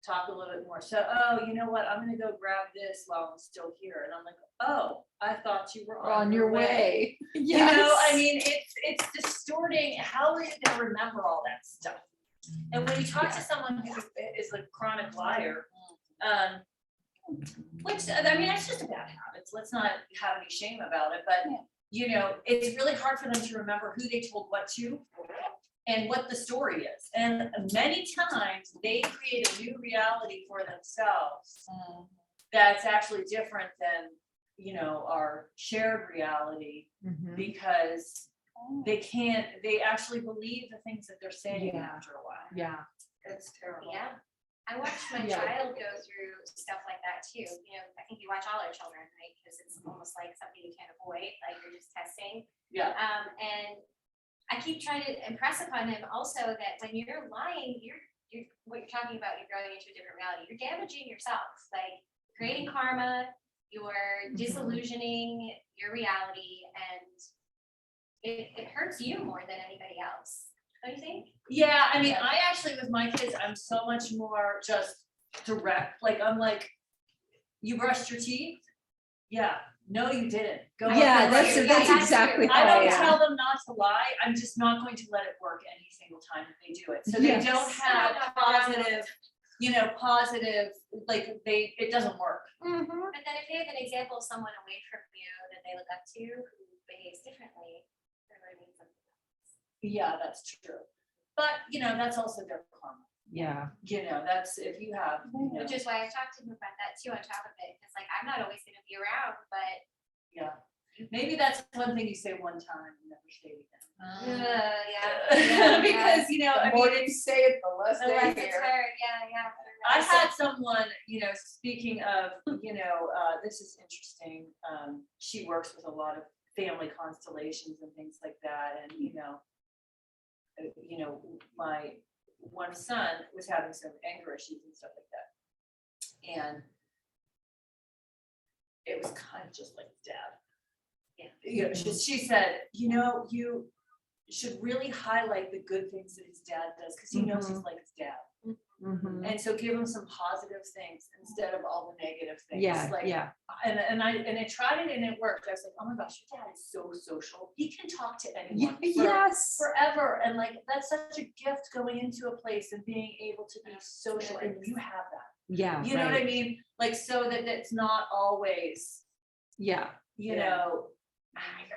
Talk a little bit more. So, oh, you know what? I'm gonna go grab this while I'm still here. And I'm like, oh, I thought you were On your way. You know, I mean, it's distorting. How are you gonna remember all that stuff? And when you talk to someone who is a chronic liar, which, I mean, that's just a bad habit. Let's not have any shame about it, but you know, it's really hard for them to remember who they told what to and what the story is. And many times they create a new reality for themselves that's actually different than, you know, our shared reality, because they actually believe the things that they're saying after a while. Yeah. It's terrible. Yeah. I watched my Yeah. child go through stuff like that too. You know, I think you watch all our children, right? Because it's almost like something you can't avoid, like you're just testing. Yeah. And I keep trying to impress upon him also that when you're lying, you're what you're talking about, you're growing into a different reality. You're damaging yourself, like creating karma, you're disillusioning your reality, and it hurts you more than anybody else. Don't you think? Yeah, I mean, I actually, with my kids, I'm so much more just direct, like, I'm like, you brushed your teeth? Yeah, no, you didn't. Go Yeah, brush your that's teeth. exactly I how don't I am. tell them not to lie, I'm just not going to let it work any single time that they do it, so they Yes. don't have positive, like, it doesn't work. But then if they have an example of someone away from you that they look up to who behaves differently, they're learning something else. Yeah, that's true, but, that's also their karma, Yeah. that's, if you have, Which is why I've talked to him about that too, on top of it, because like, I'm not always gonna be around, but yeah, maybe that's one thing you say one time and never say it again. yeah. Because, I The more mean, you say it, the less The they less it's hear. heard, yeah. I had someone, speaking of, this is interesting, she works with a lot of family constellations and things like that, and, my one son was having some anger issues and stuff like that. And it was kind of just like his dad. Yeah. She said, you should really highlight the good things that his dad does, because he knows he's like his dad. Mhm. And so give him some positive things instead of all the negative things. Yeah, Like, yeah. and I tried it and it worked. I was like, oh my gosh, your dad is so social. He can talk to anyone Yes. forever. And like, that's such a gift going into a place and being able to be social, and you have that. Yeah. You know what I right. mean? Like, so that it's not always, Yeah. you're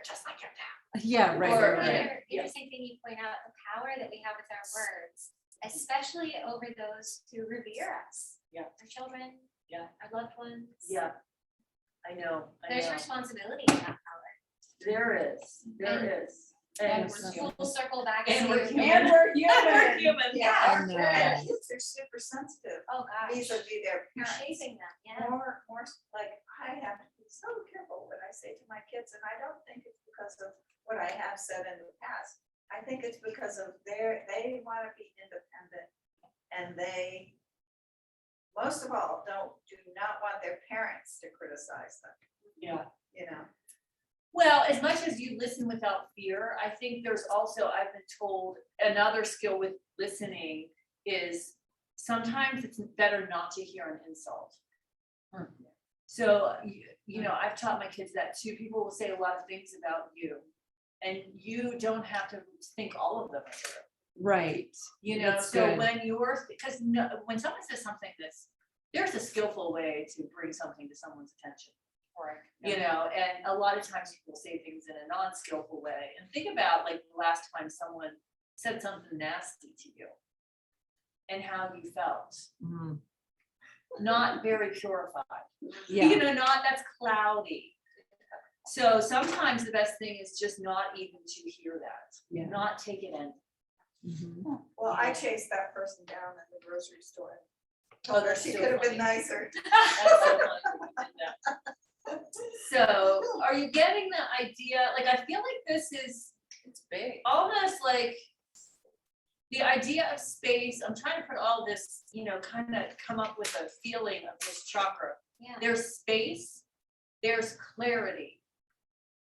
just like your dad. Yeah, right, Or, right, right. Another interesting thing you point out, the power that we have with our words, especially over those who revere us. Yeah. Our children. Yeah. Our loved ones. Yeah. I know. There's responsibility in that power. There is. And Yes. we'll circle back. And to- we're human. And we're human. human. Yeah, I our know. kids are super sensitive Oh, gosh. vis-a-vis their You're parents. shaping them, yeah. More, like, I have to be so careful what I say to my kids, and I don't think it's because of what I have said in the past. I think it's because of they want to be independent, and they, most of all, do not want their parents to criticize them, Yeah. Well, Well, as much as you listen without fear, I think there's also, I've been told, another skill with listening is sometimes it's better not to hear an insult. So, I've taught my kids that too. People will say a lot of things about you, and you don't have to think all of them are true. Right. That's So good. when because when someone says something there's a skillful way to bring something to someone's attention. And a lot of times people say things in a non-skillful way, and think about like the last time someone said something nasty to you and how you felt. Mhm. Not very purified. Yeah. That's cloudy. So sometimes the best thing is just not even to hear that, Yeah. not take it in. Mhm. well, I chased that person down in the grocery store. Oh, Told her that's she so could have funny. been nicer. That's so funny that you did that. So are you getting the idea? Like, I feel like this is It's big. almost like the idea of space. I'm trying to put all this, kind of come up with a feeling of this chakra. Yeah. There's space, there's clarity.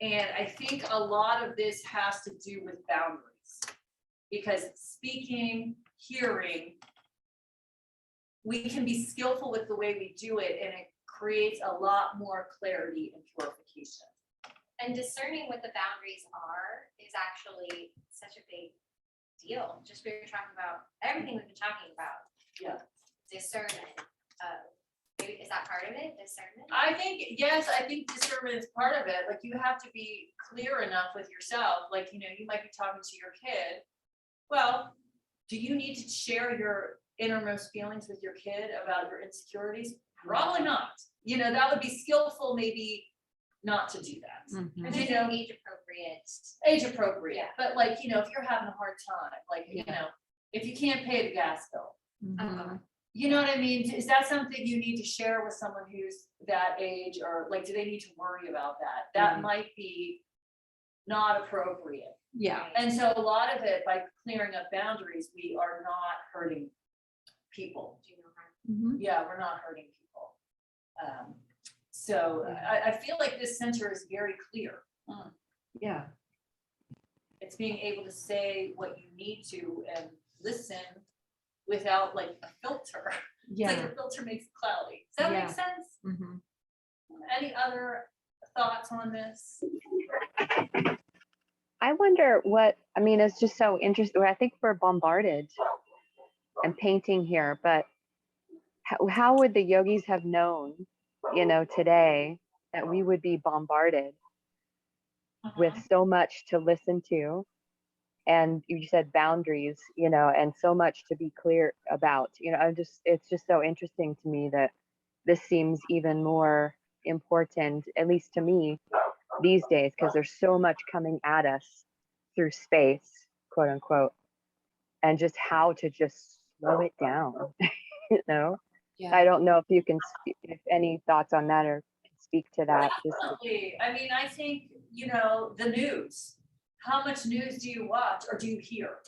And I think a lot of this has to do with boundaries. Because speaking, hearing, we can be skillful with the way we do it, and it creates a lot more clarity and purification. And discerning what the boundaries are is actually such a big deal. Just we were talking about everything we've been talking about. Yeah. Discernment. Maybe is that part of it? Discernment. I think, yes, I think discernment is part of it. Like, you have to be clear enough with yourself. Like, you might be talking to your kid. Well, do you need to share your innermost feelings with your kid about your insecurities? Probably not. That would be skillful, maybe not to do that. Mhm. Or there's an age appropriate. Age appropriate, Yeah. but like, if you're having a hard time, like, if you can't pay the gas bill, Mhm. you know what I mean? Is that something you need to share with someone who's that age, or like, do they need to worry about that? That Right. might be not appropriate. Yeah. And so a lot of it, by clearing up boundaries, we are not hurting people. Do no harm. Yeah, we're not hurting people. So I feel like this center is very clear. Yeah. It's being able to say what you need to and listen without like a filter. It's like Yeah. a filter makes it cloudy. Does that Yeah. make sense? Mhm. Any other thoughts on this? I wonder what, I mean, it's just so interesting. I think we're bombarded and painting here, but how would the yogis have known, today that we would be bombarded with so much to listen to? And you said boundaries, and so much to be clear about, it's just so interesting to me that this seems even more important, at least to me these days, because there's so much coming at us through space, quote unquote, and just how to just slow it down, I don't know if you can, if any thoughts on that or can speak to that. Definitely. I mean, I think, the news. How much news do you watch or do you hear?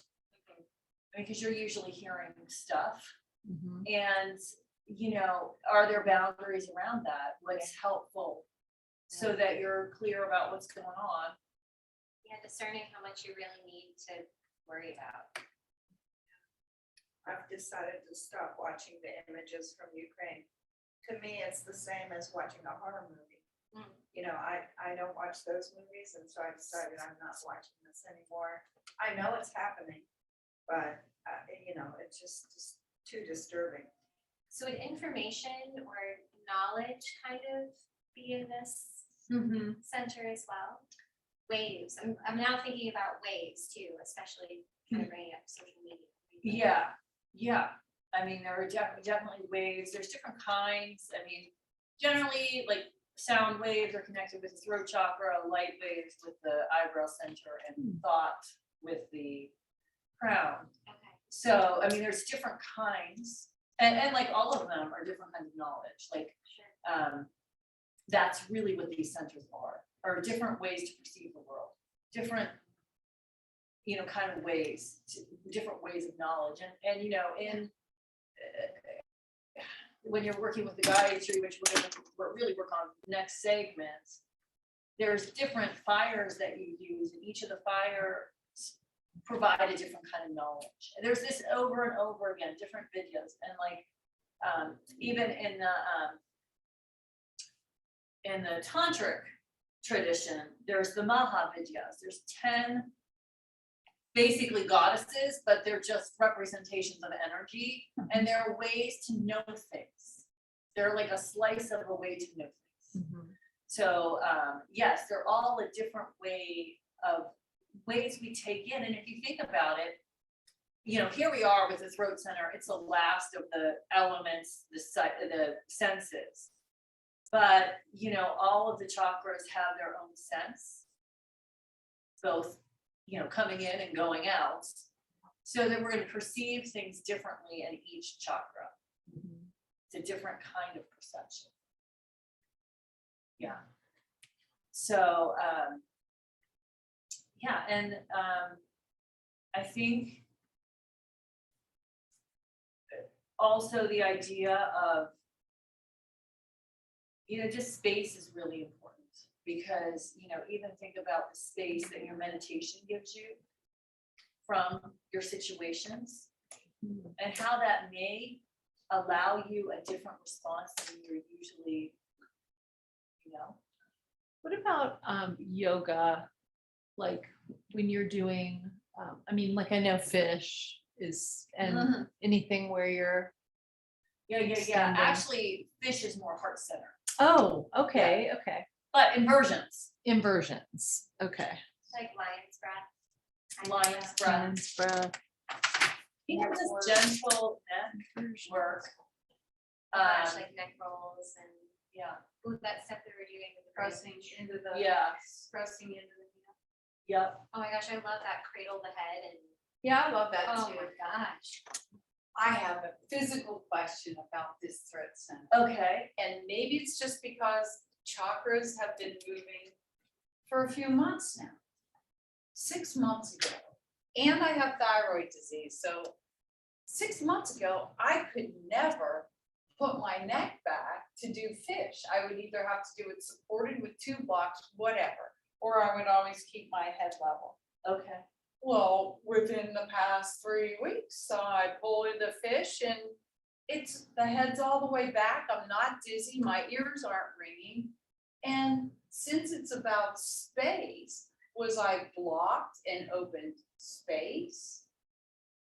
Because you're usually hearing stuff. Mhm. And, are there boundaries around that? What's helpful so that you're clear about what's going on? Yeah, discerning how much you really need to worry about. I've decided to stop watching the images from Ukraine. To me, it's the same as watching a horror movie. I don't watch those movies, and so I decided I'm not watching this anymore. I know it's happening, but it's just too disturbing. So would information or knowledge kind of be in this center as well? Waves. I'm now thinking about waves too, especially kind of bringing up social media. Yeah. I mean, there are definitely waves. There's different kinds. I mean, generally, like sound waves are connected with the throat chakra, light waves with the eyebrow center, and thought with the crown. Okay. So, I mean, there's different kinds, and like all of them are different kinds of knowledge. Like, Sure. that's really what these centers are different ways to perceive the world, different, kind of ways, different ways of knowledge, and in when you're working with the Gayatri, which we're going to really work on next segments, there's different fires that you use, and each of the fires provide a different kind of knowledge. And there's this over and over again, different videos, and like even in the tantric tradition, there's the Maha Vidyas. There's 10 basically goddesses, but they're just representations of energy, and they're ways to know things. They're like a slice of a way to know things. So yes, they're all a different way of ways we take in. And if you think about it, here we are with the throat center. It's the last of the elements, the senses. But all of the chakras have their own sense, both coming in and going out, so that we're going to perceive things differently in each chakra. It's a different kind of perception. Yeah. So and I think also the idea of just space is really important, because even think about the space that your meditation gives you from your situations, and how that may allow you a different response than you're usually, What about yoga? Like when you're doing, I mean, like I know fish is, and anything where you're. Yeah. Extending. Actually, fish is more heart center, Oh, okay. but inversions, Okay. Like lion's breath. lion's breath, Lion's breath. even this gentle neck work. Gosh, like neck rolls and Yeah. that stuff that we're doing with the Pressing bridge. into the, Yeah. pressing into the. Yep. Oh my gosh, I love that cradle the head and Yeah, I love that oh too. my gosh. I have a physical question about this threat center. Okay. And maybe it's just because chakras have been moving for a few months now. 6 months ago. And I have thyroid disease, so 6 months ago, I could never put my neck back to do fish. I would either have to do it supported with 2 blocks, whatever, or I would always keep my head level. Okay. Well, within the past 3 weeks, I pull in the fish and the head's all the way back. I'm not dizzy, my ears aren't ringing. And since it's about space, was I blocked and opened space?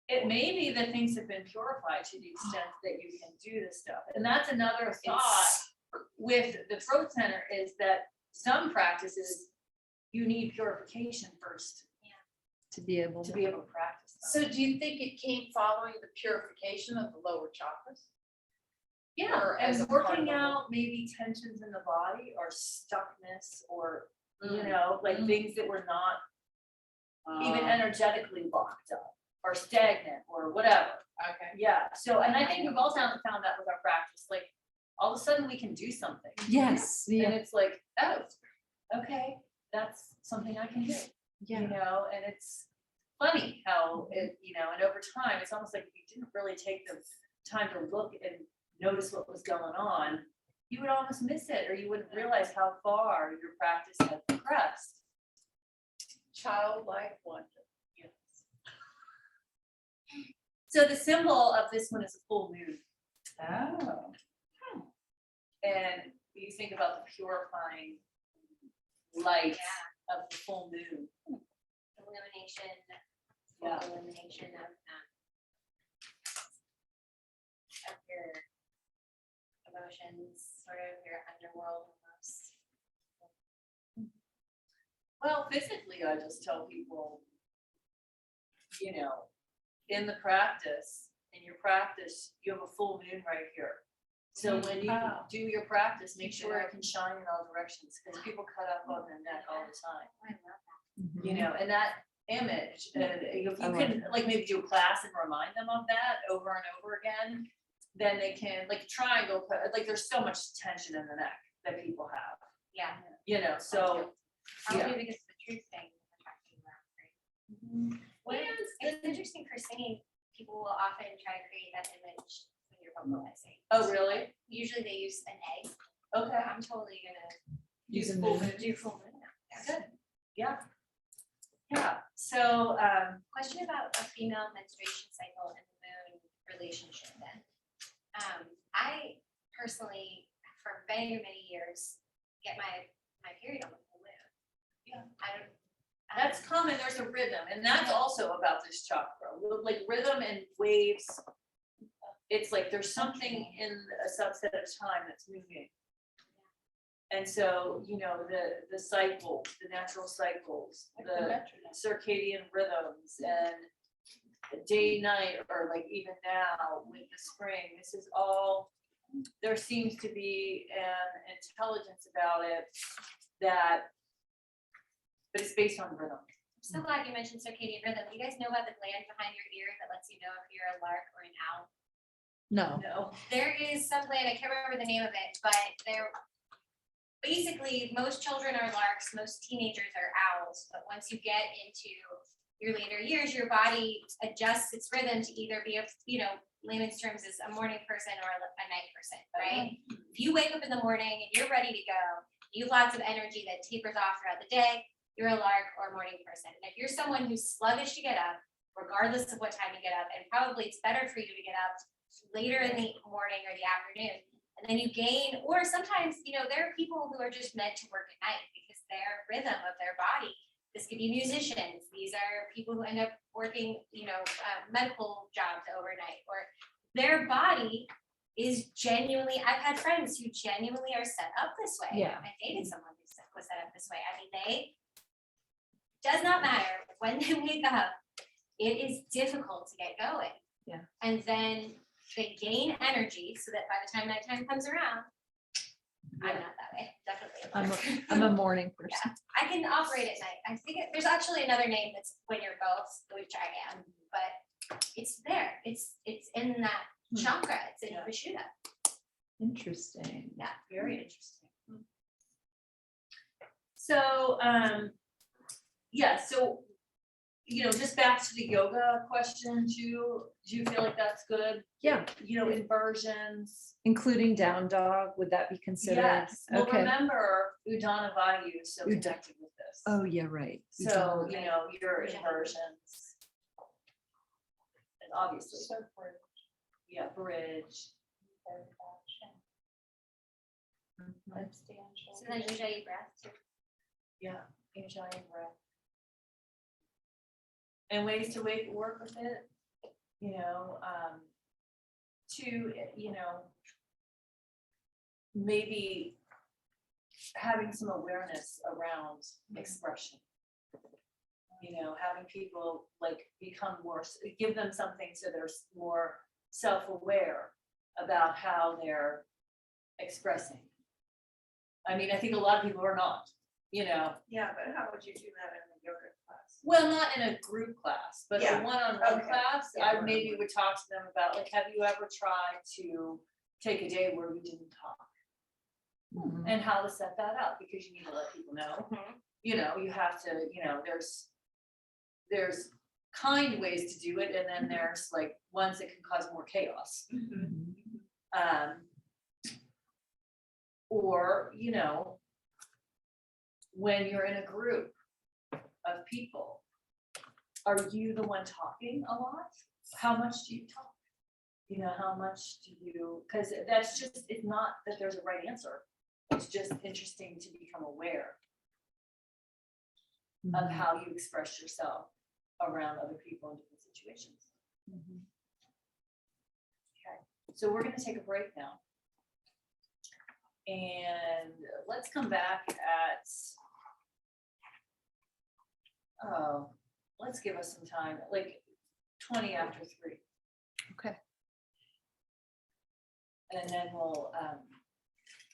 It may be that things have been purified to the extent that you can do this stuff. And that's another thought with the throat center, is that some practices, you need purification first To be able to to. be able to practice them. So do you think it came following the purification of the lower chakras? Yeah, or as and a part of working the- out maybe tensions in the body or stuckness or, you Mm. know, like things that were not even Uh, energetically locked up or stagnant or whatever. Okay. Yeah, so, and I think we've all found that with our practice, like, all of a sudden we can do something. Yes, And yeah, it's like, oh, okay, that's something I can do, you yeah. know, and it's funny how it, you know, and over time, it's almost like if you didn't really take the time to look and notice what was going on, you would almost miss it, or you wouldn't realize how far your practice had progressed. Childlike wonder. Yes. So the symbol of this one is a full moon. Oh. And you think about the purifying light of the full moon. Illumination, Yeah. illumination of your emotions, sort of your underworld almost. Well, physically, I just tell people, you know, in the practice, in your practice, you have a full moon right here. So when you Oh. do your practice, make sure it can shine in all directions, because people cut up on their neck all the time. Oh, I love that. Mm-hmm. You know, and that image, and if you I love can like maybe do a class and remind them of that over and over again, then they can, like triangle, like there's so much tension in the neck that people have, Yeah. you know, so. Probably because of the truth thing. attracting that, right? Well, And it's interesting for singing, people will often try to create that image when you're vocalizing. Oh, really? Usually they use an egg, Okay. but I'm totally gonna Use a full moon. moon. do full moon now. Good. Yeah. Yeah, so, Question about a female menstruation cycle and the moon relationship then. I personally, for many, many years, get my period on the full moon. Yeah. I don't. that's common, there's a rhythm, and that's also about this chakra, like rhythm and waves. It's like there's something in a subset of time that's moving. And so, you know, the cycles, the natural cycles, the circadian rhythms and day, night, or like even now with the spring, this is all, there seems to be an intelligence about it that, but it's based on rhythm. I'm so glad you mentioned circadian rhythm. You guys know about the gland behind your ear that lets you know if you're a lark or an owl? No, No. There is some gland, I can't remember the name of it, but basically, most children are larks, most teenagers are owls, but once you get into your later years, your body adjusts its rhythm to either be a, you know, layman's terms is a morning person or a night person, right? If you wake up in the morning and you're ready to go, you have lots of energy that tapers off throughout the day, you're a lark or a morning person. And if you're someone who's sluggish to get up, regardless of what time you get up, and probably it's better for you to get up later in the morning or the afternoon, and then you gain, or sometimes, you know, there are people who are just meant to work at night because their rhythm of their body. This could be musicians. These are people who end up working, you know, medical jobs overnight, or their body is genuinely, I've had friends who genuinely are set up this way. Yeah. I dated someone who was set up this way. I mean, does not matter when they wake up, it is difficult to get going. Yeah. And then they gain energy so that by the time nighttime comes around, I'm not that way, definitely. I'm a morning person. I can operate at night. I think there's actually another name that's when you're both, which I am, but it's there. It's in that chakra. It's in Yeah. Vishuddha. Interesting. Yeah. Very interesting. So, yeah, so just back to the yoga question, do you feel like that's good? Yeah, Inversions. including down dog, would that be considered? Yes, well, Okay. remember, Udana Vayu is so Uda- connected with this. Oh, yeah, right. So, your inversions. And obviously, yeah, bridge. Substantial. So then Ujjayi breath too. Yeah, Ujjayi breath. And ways to work with it, to, maybe having some awareness around expression. Having people like become more, give them something so they're more self-aware about how they're expressing. I mean, I think a lot of people are not, Yeah, but how would you do that in a yoga class? well, not in a group class, but Yeah, a one-on-one okay. class, Yeah, I maybe would talk to them about, like, have you ever tried to take a day where we didn't talk? Mhm. And how to set that up, because you need to let people know, you have to, there's kind ways to do it, and then there's like ones that can cause more chaos. Or, when you're in a group of people, are you the one talking a lot? How much do you talk? How much do you, because that's just, it's not that there's a right answer. It's just interesting to become aware of how you express yourself around other people in different situations. Okay, so we're gonna take a break now. And let's come back at, let's give us some time, like 20 after 3. Okay. And then we'll